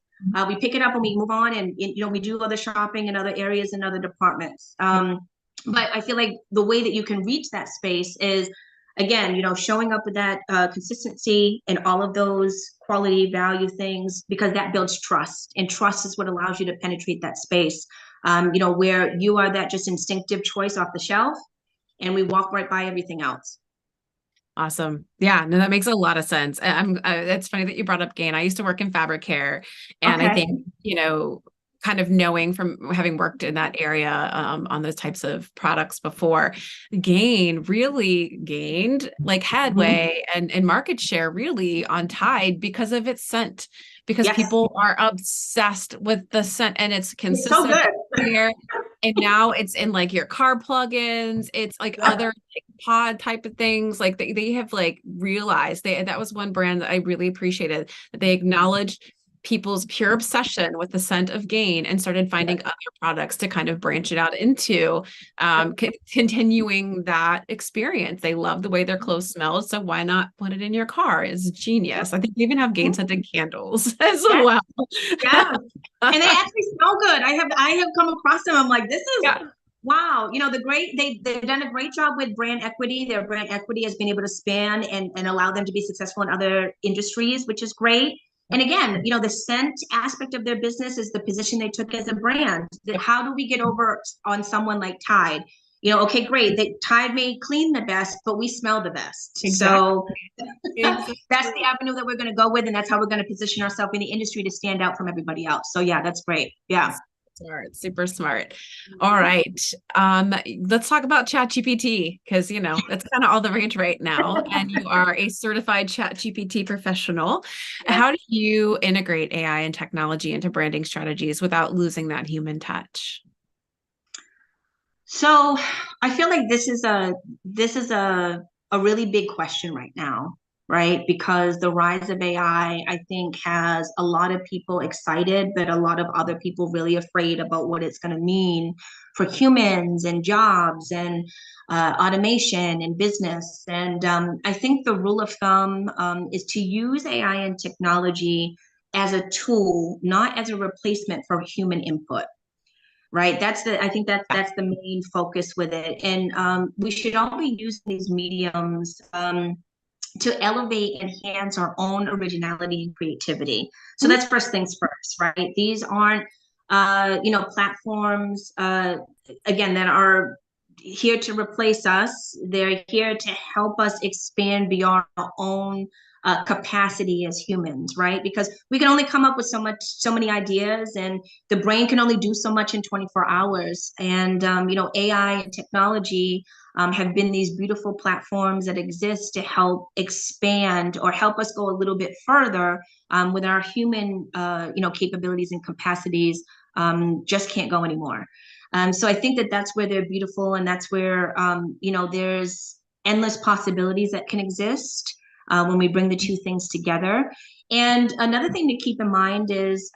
We pick it up and we move on, and we do other shopping in other areas and other departments. But I feel like the way that you can reach that space is, again, showing up with that consistency and all of those quality value things, because that builds trust, and trust is what allows you to penetrate that space. Where you are that just instinctive choice off the shelf, and we walk right by everything else. Awesome. Yeah, no, that makes a lot of sense. It's funny that you brought up Gain. I used to work in fabric care, and I Okay. think, kind of knowing from having worked in that area on those types of products before, Gain really gained like Mhm. headway and market share really on Tide because of its scent, because Yes, people are obsessed with the scent and it's it's so consistent good. here. And now it's in like your car plugins, it's like Yep. other pod type of things. Like they have like realized that was one brand that I really appreciated, that they acknowledged people's pure obsession with the scent of Gain and started finding other products to kind of branch it out into, continuing that experience. They love the way their clothes smell, so why not put it in your car? It's genius. I think they even have Gain scented candles as Yes, well. yes. And they actually smell good. I have come across them. I'm like, this is Yeah. wow. They've done a great job with brand equity. Their brand equity has been able to span and allow them to be successful in other industries, which is great. And Yep. again, the scent aspect of their business is the position they took as a brand. Yep. How do we get over on someone like Tide? Okay, great. Tide may clean the best, but we smell the best. Exactly. So that's Exactly. the avenue that we're going to go with, and that's how we're going to position ourselves in the industry to stand out from everybody else. So yeah, that's great. Yeah. Smart, super smart. All right. Let's talk about ChatGPT because that's kind of all the rage right now. And you are a certified ChatGPT professional. Yes. How do you integrate AI and technology into branding strategies without losing that human touch? So I feel like this is a really big question right now, right? Because the rise of I think, has a lot of people excited, but a lot of other people really afraid about what it's going to mean for humans and jobs and automation and business. And I think the rule of thumb is to use AI and technology as a tool, not as a replacement for human input, right? I think that's the main focus with it. And we should all be using these mediums to elevate, enhance our own originality and creativity. So Mhm. that's first things first, right? These aren't platforms, again, that are here to replace us. They're here to help us expand beyond our own capacity as humans, right? Because we can only come up with so many ideas, and the brain can only do so much in 24 hours. And AI and technology have been these beautiful platforms that exist to help expand or help us go a little bit further with our human, capabilities and capacities. Just can't go anymore. So I think that that's where they're beautiful, and that's where there's endless possibilities that can exist when we bring the two things together. And another thing to keep in mind is,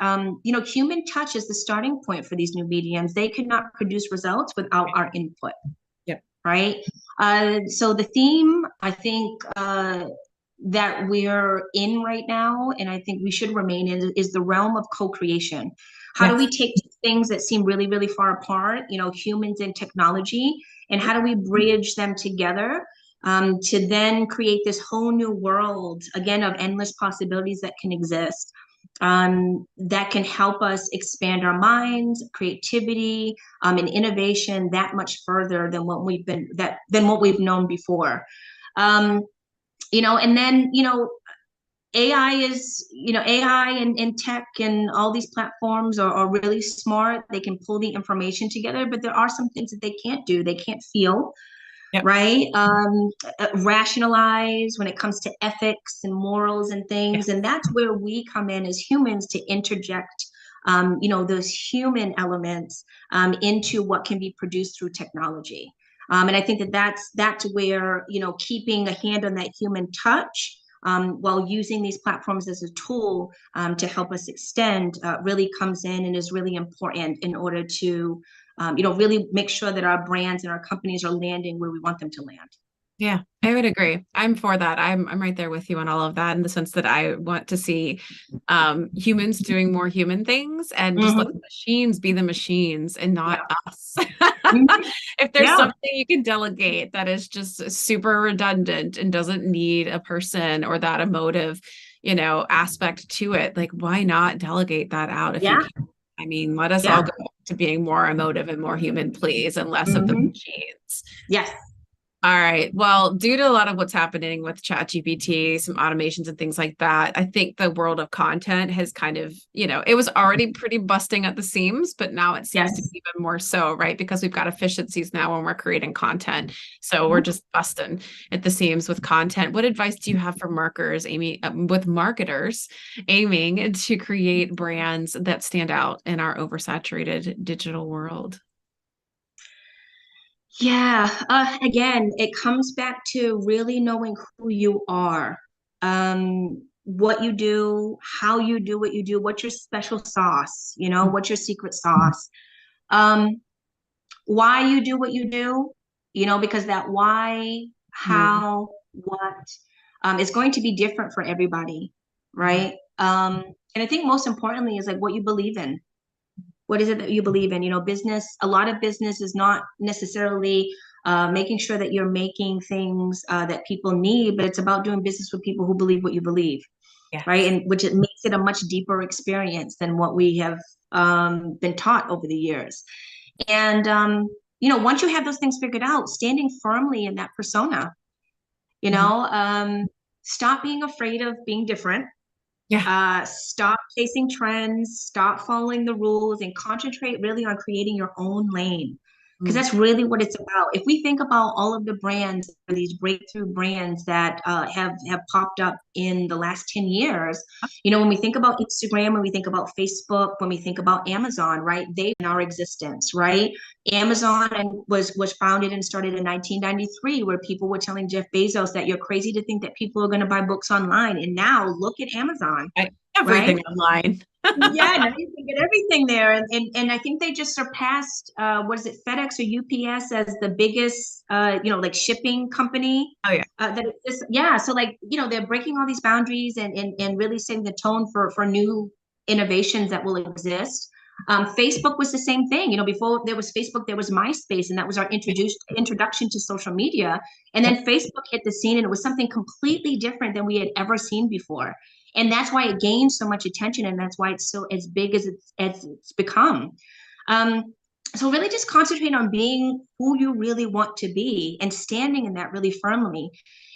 human touch is the starting point for these new mediums. They could not produce results without our input, Yep. right? So the theme, I think, that we're in right now, and I think we should remain in, is the realm of co-creation. How do we Yes. take things that seem really, really far apart, humans and technology, and how do we bridge them together to then create this whole new world, again, of endless possibilities that can exist, that can help us expand our minds, creativity, and innovation that much further than what we've known before. Um, and then AI is, AI and tech and all these platforms are really smart. They can pull the information together, but there are some things that they can't do. They can't feel, Yep. right? Rationalize when it comes to ethics and morals and Yeah. things. And that's where we come in as humans to interject, those human elements into what can be produced through technology. And I think that that's where, keeping a hand on that human touch, while using these platforms as a tool, to help us extend, really comes in and is really important in order to, really make sure that our brands and our companies are landing where we want them to land. Yeah, I would agree. I'm for that. I'm right there with you on all of that in the sense that I want to see humans doing more human things and just let the Hmm. machines be the machines and not Yeah. us. Mhm. If there's Yeah. something you can delegate that is just super redundant and doesn't need a person or that emotive, aspect to it, like why not delegate that out if you Yeah. can? I mean, let us all Yeah. go to being more emotive and more human, please, and less of the Hmm. machines. Yes. All right. Well, due to a lot of what's happening with ChatGPT, some automations and things like that, I think the world of content has kind of, it was already pretty busting at the seams, but now it seems to Yes. be even more so, right? Because we've got efficiencies now when we're creating content. So we're Mhm. just busting at the seams with content. What advice do you have for marketers aiming with marketers aiming to create brands that stand out in our oversaturated digital world? Yeah, again, it comes back to really knowing who you are, what you do, how you do what you do, what's your special sauce, what's your secret sauce, um, why you do what you do, because that why, Mhm. how, what, is going to be different for everybody, right? And I think most importantly is like what you believe in. What is it that you believe in? A lot of business is not necessarily making sure that you're making things that people need, but it's about doing business with people who believe what you believe, right? Yes. And which it makes it a much deeper experience than what we have been taught over the years. And, once you have those things figured out, standing firmly in that persona, you Mhm. know, um, stop being afraid of being different, Yeah. stop chasing trends, stop following the rules, and concentrate really on creating your own lane. Because Mm. that's really what it's about. If we think about all of the brands, these breakthrough brands that have popped up in the last 10 years, when we think about Instagram, when we think about Facebook, when we think about Amazon, right? They in our existence, right? Amazon was founded and started in 1993, where people were telling Jeff Bezos that you're crazy to think that people are going to buy books online. And now look at Amazon, Everything right? online. Yeah, now you can get everything there. And I think they just surpassed, what is it, FedEx or UPS as the biggest, like shipping company. Oh yeah. That exists. Yeah. So like, they're breaking all these boundaries and really setting the tone for new innovations that will exist. Facebook was the same thing. Before there was Facebook, there was MySpace, and that was our introduction to social media. And Yep. then Facebook hit the scene, and it was something completely different than we had ever seen before. And that's why it gained so much attention, and that's why it's so as big as it's become. um, so really just concentrate on being who you really want to be and standing in that really firmly. Love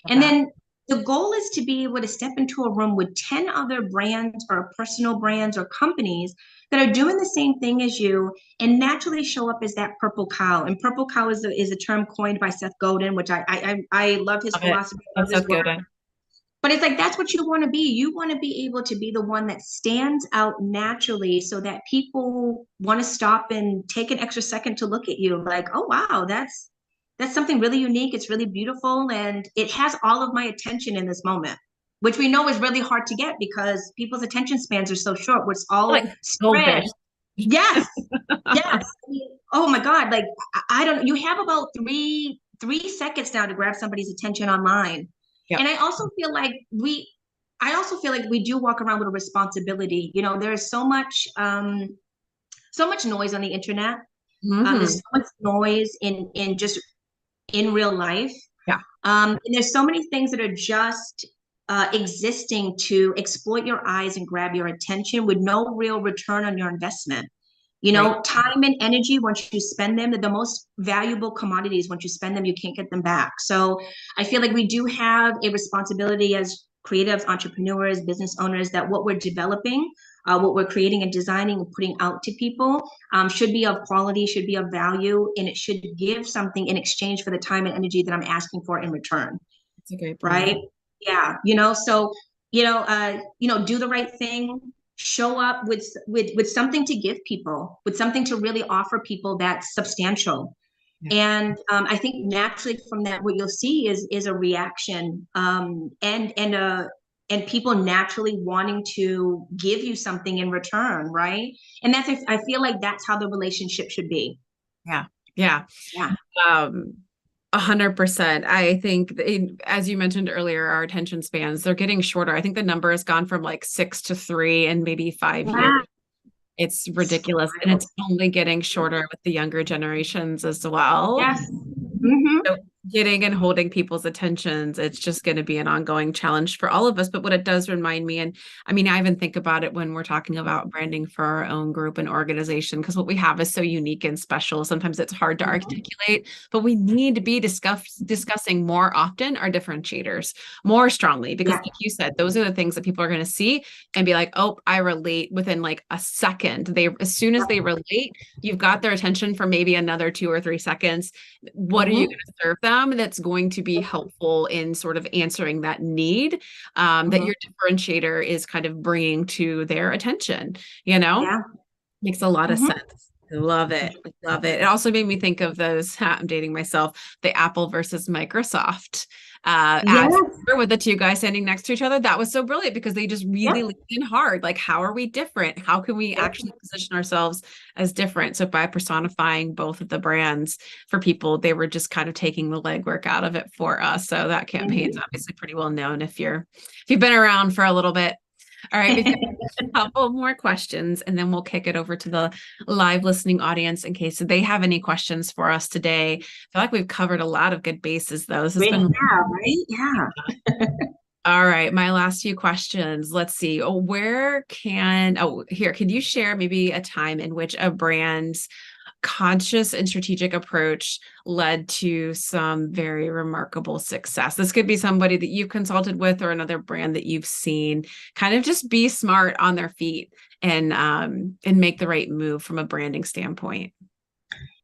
And that. then the goal is to be able to step into a room with 10 other brands or personal brands or companies that are doing the same thing as you, and naturally show up as that purple cow. And purple cow is a term coined by Seth Godin, which I love his Love it. philosophy, I love That's his Seth work. Godin. But it's like that's what you want to be. You want to be able to be the one that stands out naturally so that people want to stop and take an extra second to look at you like, oh wow, that's something really unique. It's really beautiful and it has all of my attention in this moment, which we know is really hard to get because people's attention spans are so short, where it's all Like spread. goldfish. Yes. Yes. I mean, oh my God. Like I don't you have about three seconds now to grab somebody's attention online. Yep. And I also feel like we do walk around with a responsibility. There's so much noise on the internet. There's Hmm. so much noise in just in real life. Yeah. And there's so many things that are just existing to exploit your eyes and grab your attention with no real return on your investment. Right. Time and energy, once you spend them, they're the most valuable commodities. Once you spend them, you can't get them back. So I feel like we do have a responsibility as creatives, entrepreneurs, business owners, that what we're developing, what we're creating and designing and putting out to people, should be of quality, should be of value, and it should give something in exchange for the time and energy that I'm asking for in return, That's a great point. right? Yeah, so do the right thing, show up with something to give people, with something to really offer people that's substantial. Yeah. And I think naturally from that, what you'll see is a reaction, and people naturally wanting to give you something in return, right? And I feel like that's how the relationship should be. Yeah. Yeah. Yeah. Um, 100%. I think, as you mentioned earlier, our attention spans, they're getting shorter. I think the number has gone from like 6 to 3 in maybe 5 years. Wow. It's ridiculous. And it's only getting shorter with the younger generations as well. Yes. Mm-hmm. So getting and holding people's attentions, it's just going to be an ongoing challenge for all of us. But what it does remind me, and I mean, I even think about it when we're talking about branding for our own group and organization, because what we have is so unique and special. Sometimes it's hard to articulate, but we need to be discussing more often our differentiators more strongly, because Yeah. like you said, those are the things that people are going to see and be like, oh, I relate within like a second. As soon as they relate, you've got their attention for maybe another 2 or 3 seconds. What are you going Mm-hmm. to serve them that's going to be helpful in sort of answering that need, that Mm-hmm. your differentiator is kind of bringing to their attention, you know? Yeah. Makes a lot of Mm-hmm. sense. I love it. I love it. It also made me think of those, I'm dating myself, the Apple versus Microsoft ads Yes. with the two guys standing next to each other. That was so brilliant because they just really Yep. leaned in hard. Like, how are we different? How can we Yep. actually position ourselves as different? So by personifying both of the brands for people, they were just kind of taking the legwork out of it for us. So that campaign is obviously pretty well known if you've been around for a little bit. All right, we've got a couple more questions, and then we'll kick it over to the live listening audience in case they have any questions for us today. I feel like we've covered a lot of good bases, though. This has We been have, right? Yeah. all right. My last few questions. Let's see. Here, could you share maybe a time in which a brand's conscious and strategic approach led to some very remarkable success? This could be somebody that you've consulted with or another brand that you've seen kind of just be smart on their feet and make the right move from a branding standpoint.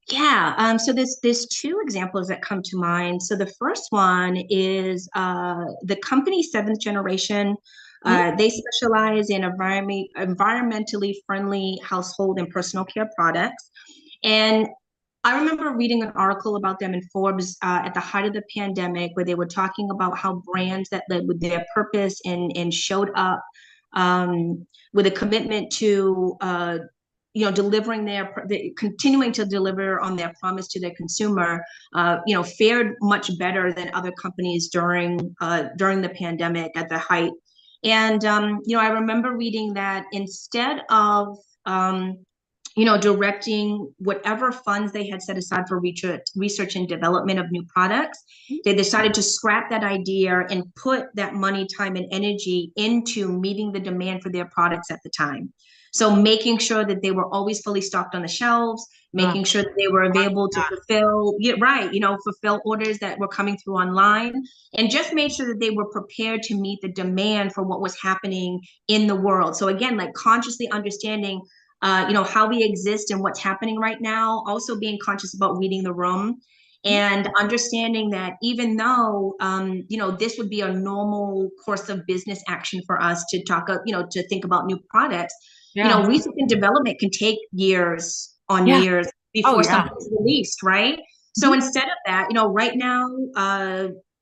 Yeah, so there's two examples that come to mind. So the first one is the company Seventh Generation. Mhm. They specialize in environmentally friendly household and personal care products. And I remember reading an article about them in Forbes at the height of the pandemic, where they were talking about how brands that led with their purpose and showed up with a commitment to delivering continuing to deliver on their promise to their consumer, fared much better than other companies during the pandemic at the height. And I remember reading that instead of directing whatever funds they had set aside for research and development of new products, they decided to scrap that idea and put that money, time, and energy into meeting the demand for their products at the time. So making sure that they were always fully stocked on the shelves, Oh, making sure that they were available to fulfill orders that were coming through online, and just made sure that they were prepared to meet the demand for what was happening in the world. So again, like consciously understanding how we exist and what's happening right now, also being conscious about reading the room and understanding that even though, this would be a normal course of business action for us to to think about new products, yeah. research and development can take years on Yeah. years Oh, before yeah. something's released, right? So Mhm. instead of that, right now,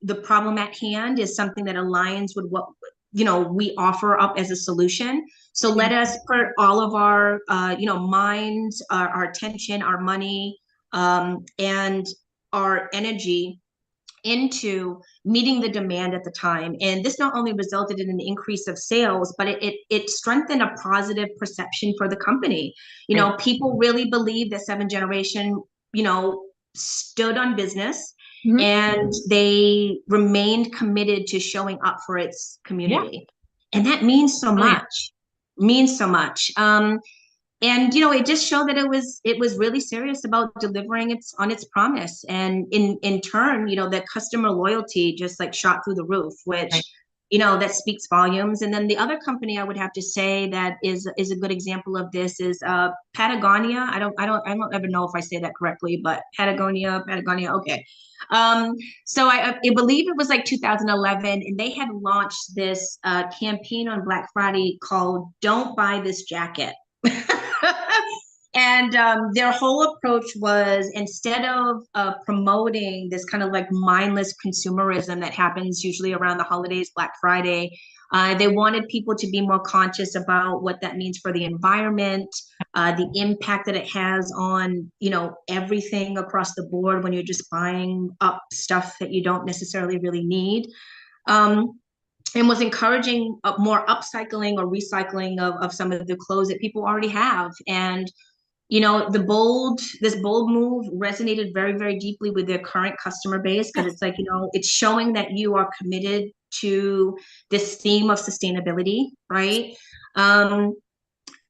the problem at hand is something that aligns with what we offer up as a solution. So let us put all of our minds, our attention, our money, and our energy into meeting the demand at the time. And this not only resulted in an increase of sales, but it strengthened a positive perception for the company. Right. People really believe that Seven Generation, stood on business, Mhm. and they remained committed to showing up for its Yeah. community. And that means so Brilliant. much. Means so much. And it just showed that it was really serious about delivering its promise, and in turn, that customer loyalty just like shot through the roof, which Right. that speaks volumes. And then the other company I would have to say that is a good example of this is Patagonia. I don't ever know if I say that correctly, but Patagonia, okay. um so I believe it was like 2011, and they had launched this campaign on Black Friday called "Don't Buy This Jacket." And their whole approach was, instead of promoting this kind of like mindless consumerism that happens usually around the holidays, Black Friday, they wanted people to be more conscious about what that means for the environment, the impact that it has on, everything across the board when you're just buying up stuff that you don't necessarily really need. Um, and was encouraging more upcycling or recycling of some of the clothes that people already have. And this bold move resonated very, very deeply with their current customer base, because it's like, it's showing that you are committed to this theme of sustainability, right? And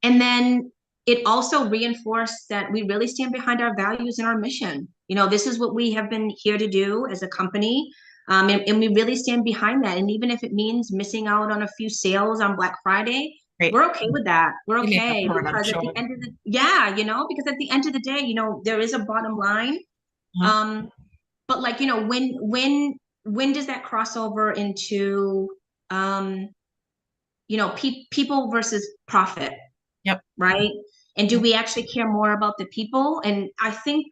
then it also reinforced that we really stand behind our values and our mission. This is what we have been here to do as a company. And we really stand behind that. And even if it means missing out on a few sales on Black Friday, Right. we're okay with that. We're You make up okay, for it, I'm because at sure. the end of the, yeah, because at the end of the day, there is a bottom line. Uh-huh. But like, when does that cross over into, um, people versus profit, Yep. right? And do we actually care more about the people? And I think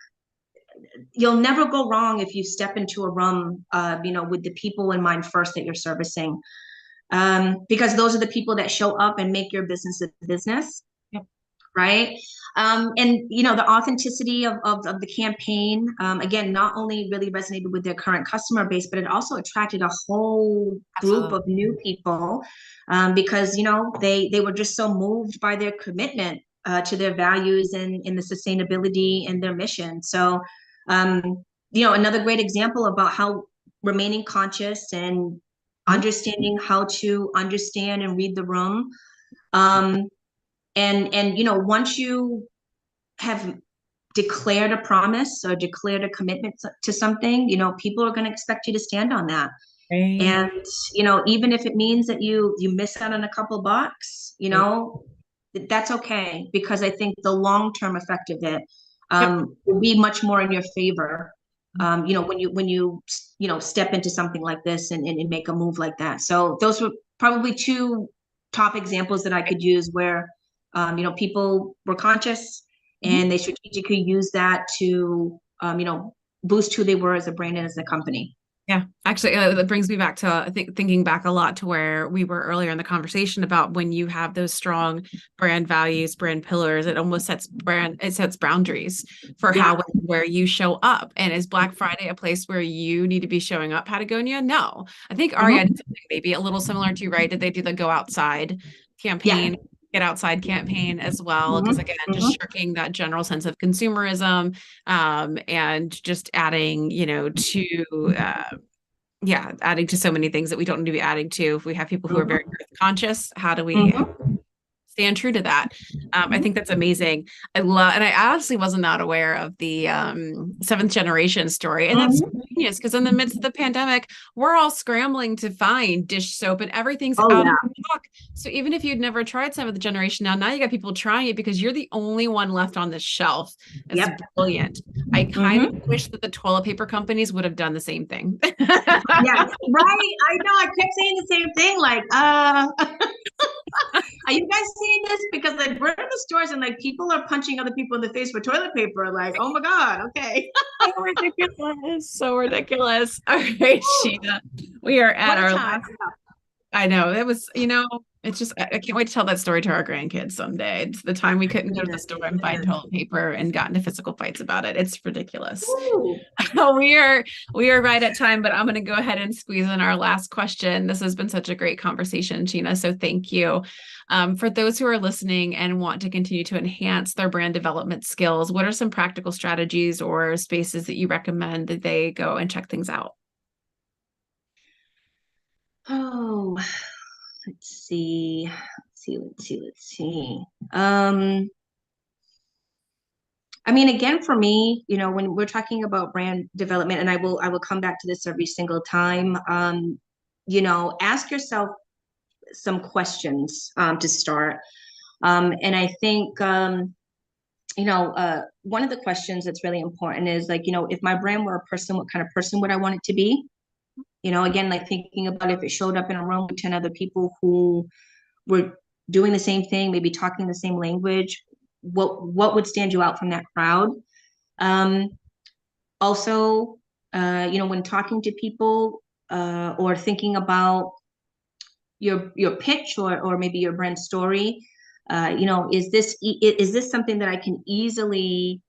you'll never go wrong if you step into a room, with the people in mind first that you're servicing, because those are the people that show up and make your business a business. Yep. Right. And the authenticity of the campaign, again, not only really resonated with their current customer base, but it also attracted a whole group Absolutely. of new people, because they were just so moved by their commitment, to their values and in the sustainability and their mission. So another great example about how remaining conscious and Mhm. understanding how to understand and read the room. And once you have declared a promise or declared a commitment to something, people are going to expect you to stand on that. Right. And even if it means that you miss out on a couple bucks, Right. that's okay, because I think the long-term effect of it, Yep. will be much more in your favor, when you step into something like this and make a move like that. So those were probably two top examples that I could use where, people were conscious Mhm. and they strategically used that to, boost who they were as a brand and as a company. Yeah, actually, that brings me back to thinking back a lot to where we were earlier in the conversation about when you have those strong brand values, brand pillars, it sets boundaries for how Yeah. where you show up. And is Black Friday a place where you need to be showing up, Patagonia? No, I think Aria Mhm. did something maybe a little similar to you, right? Did they do the Go Outside Yeah. campaign? Get outside campaign as well, because Mhm. again, just Mhm. shirking that general sense of consumerism, and just adding, to adding to so many things that we don't need to be adding to. If we have people who are very Mhm. earth conscious, how do we Mhm. stand true to that? I Mhm. think that's amazing. I love, and I honestly was not aware of the seventh generation story, and that's Mhm. genius because in the midst of the pandemic, we're all scrambling to find dish soap, and everything's Oh out of yeah. stock. So even if you'd never tried seventh generation, now you got people trying it because you're the only one left on the shelf. It's Yep. brilliant. I kind of Mhm. wish that the toilet paper companies would have done the same thing. Yeah. Right. I know. I kept saying the same thing. Like, are you guys seeing this? Because like we're in the stores and like people are punching other people in the face for toilet paper. Like, oh my God. Okay. So ridiculous. So ridiculous. All right, Sheena. We are at What a our time. last. I know. It was, it's just, I can't wait to tell that story to our grandkids someday. It's the time we couldn't go to the Goodness. store and find Goodness. toilet paper and got into physical fights about it. It's ridiculous. Ooh. We are we are right at time, but I'm going to go ahead and squeeze in our last question. This has been such a great conversation, Gina. So thank you. For those who are listening and want to continue to enhance their brand development skills, what are some practical strategies or spaces that you recommend that they go and check things out? Oh, let's see. Let's see. Um, I mean, again, for me, when we're talking about brand development, and I will come back to this every single time, ask yourself some questions, to start. And I think, one of the questions that's really important is like, if my brand were a person, what kind of person would I want it to be? Again, like thinking about if it showed up in a room with 10 other people who were doing the same thing, maybe talking the same language, what would stand you out from that crowd. Um, Also, when talking to people or thinking about your pitch or maybe your brand story, is this something that I can easily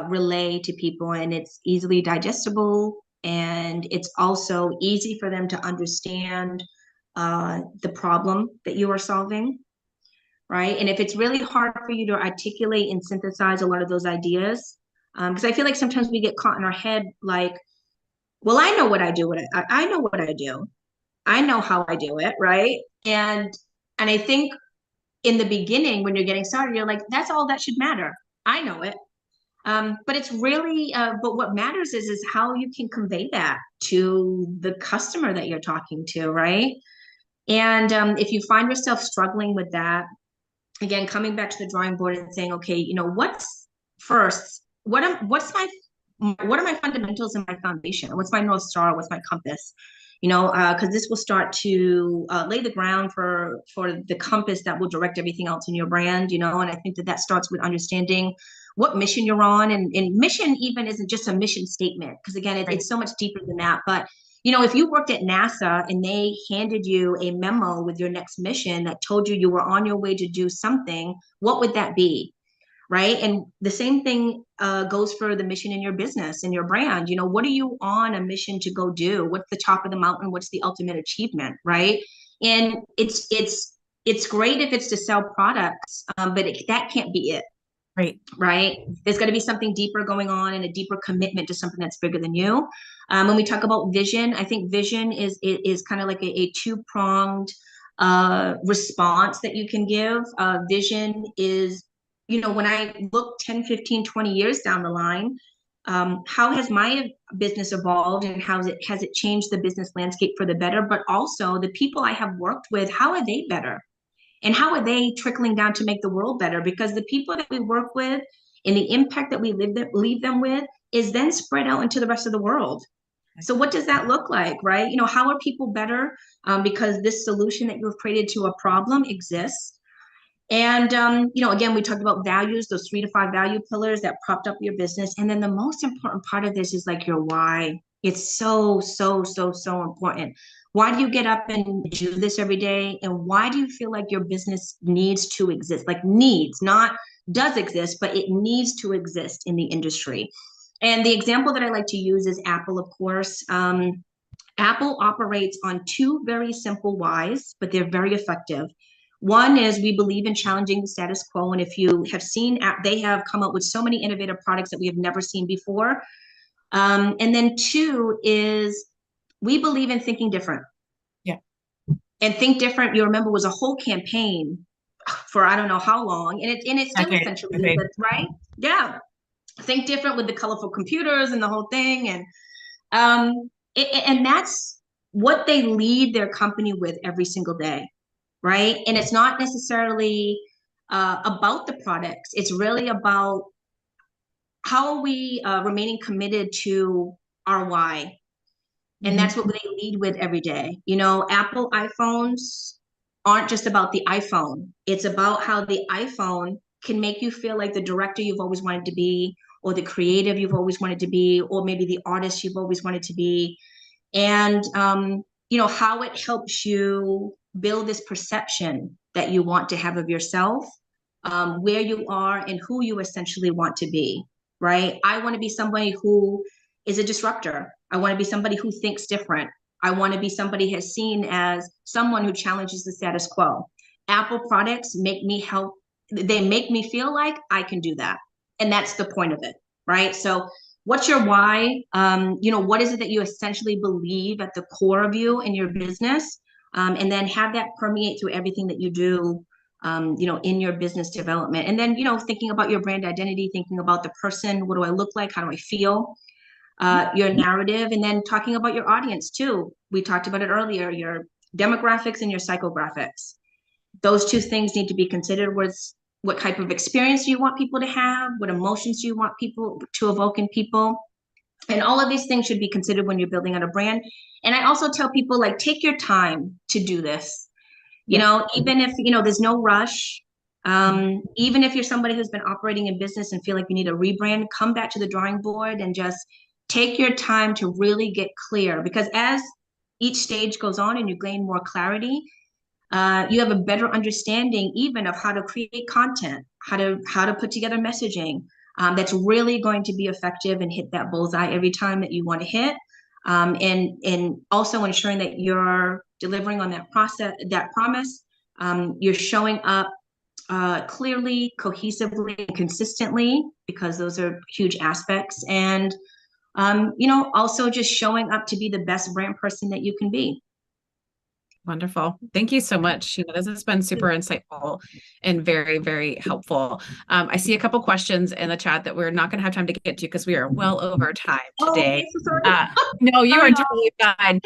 relay to people, and it's easily digestible, and it's also easy for them to understand the problem that you are solving, right? And if it's really hard for you to articulate and synthesize a lot of those ideas, because I feel like sometimes we get caught in our head like, well, I know what I do. I know what I do. I know how I do it, right? And I think in the beginning when you're getting started, you're like, that's all that should matter. I know it. But it's really, but what matters is how you can convey that to the customer that you're talking to, right? And if you find yourself struggling with that, again, coming back to the drawing board and saying, okay, what's first? What are my fundamentals and my foundation? What's my North Star? What's my compass? Because this will start to lay the ground for the compass that will direct everything else in your brand. And I think that starts with understanding what mission you're on, and mission even isn't just a mission statement, because again, Right. it's so much deeper than that. But if you worked at NASA and they handed you a memo with your next mission that told you were on your way to do something, what would that be? Right. And the same thing goes for the mission in your business and your brand. What are you on a mission to go do? What's the top of the mountain? What's the ultimate achievement? Right. And it's great if it's to sell products, but that can't be it. Right. Right. There's got to be something deeper going on and a deeper commitment to something that's bigger than you. When we talk about vision, I think vision is kind of like a two-pronged response that you can give. Vision is, when I look 10, 15, 20 years down the line, how has my business evolved, and has it changed the business landscape for the better? But also the people I have worked with, how are they better? And how are they trickling down to make the world better? Because the people that we work with and the impact that we leave them with is then spread out into the rest of the world. So what does that look like, right? How are people better because this solution that you have created to a problem exists? And, again, we talked about values, those 3 to 5 value pillars that propped up your business. And then the most important part of this is like your why. It's so, so, so, so important. Why do you get up and do this every day? And why do you feel like your business needs to exist? Like needs, not does exist, but it needs to exist in the industry. And the example that I like to use is Apple, of course. Apple operates on 2 very simple whys, but they're very effective. One is we believe in challenging the status quo. And if you have seen, they have come up with so many innovative products that we have never seen before. And then 2 is we believe in thinking different. Yeah. And think different, you remember, was a whole campaign for I don't know how long. And it still Okay. essentially Okay. is, right? Yeah. Think different with the colorful computers and the whole thing. And that's what they lead their company with every single day, right? And it's not necessarily about the products. It's really about how are we remaining committed to our why. And Mhm. that's what they lead with every day. Apple iPhones aren't just about the iPhone. It's about how the iPhone can make you feel like the director you've always wanted to be, or the creative you've always wanted to be, or maybe the artist you've always wanted to be. And how it helps you build this perception that you want to have of yourself, where you are and who you essentially want to be, right? I want to be somebody who is a disruptor. I want to be somebody who thinks different. I want to be somebody who's seen as someone who challenges the status quo. Apple products they make me feel like I can do that. And that's the point of it, right? So what's your why? What is it that you essentially believe at the core of you in your business? And then have that permeate through everything that you do, in your business development. And then, thinking about your brand identity, thinking about the person, what do I look like? How do I feel? Your narrative, and then talking about your audience too. We talked about it earlier, your demographics and your psychographics. Those 2 things need to be considered. What type of experience do you want people to have? What emotions do you want people to evoke in people? And all of these things should be considered when you're building out a brand. And I also tell people, like, take your time to do this. Yeah. Even if, there's no rush. Even if you're somebody who's been operating in business and feel like you need a rebrand, come back to the drawing board and just take your time to really get clear. Because as each stage goes on and you gain more clarity, you have a better understanding even of how to create content, how to put together messaging that's really going to be effective and hit that bullseye every time that you want to hit. And also ensuring that you're delivering on that promise. You're showing up clearly, cohesively, and consistently, because those are huge aspects. And also just showing up to be the best brand person that you can be. Wonderful. Thank you so much, Sheena. This has been super insightful and very, very helpful. I see a couple questions in the chat that we're not going to have time to get to because we are well over time Oh, today. okay, so sorry. No, you Sorry, are y'all. totally fine.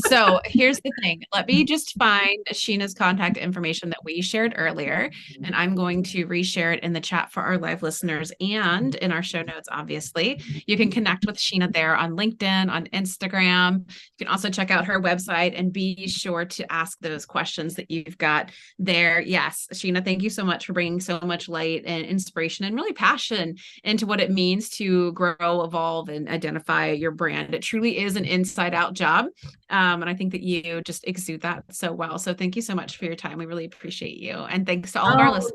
So here's the thing. Let me just find Sheena's contact information that we shared earlier, and I'm going to reshare it in the chat for our live listeners and in our show notes, obviously. You can connect with Sheena there on LinkedIn, on Instagram. You can also check out her website and be sure to ask those questions that you've got there. Yes, Sheena, thank you so much for bringing so much light and inspiration and really passion into what it means to grow, evolve, and identify your brand. It truly is an inside out job. And I think that you just exude that so well. So thank you so much for your time. We really appreciate you. And thanks to all of our Oh, listeners.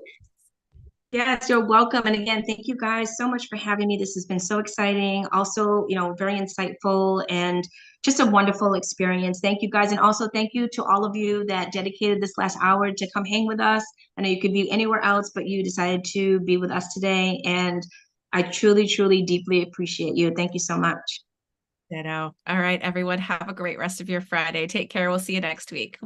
yes, you're welcome. And again, thank you guys so much for having me. This has been so exciting. Also, very insightful and just a wonderful experience. Thank you guys. And also thank you to all of you that dedicated this last hour to come hang with us. I know you could be anywhere else, but you decided to be with us today. And I truly, truly, deeply appreciate you. Thank you so much. Ditto. All right, everyone, have a great rest of your Friday. Take care. We'll see you next week.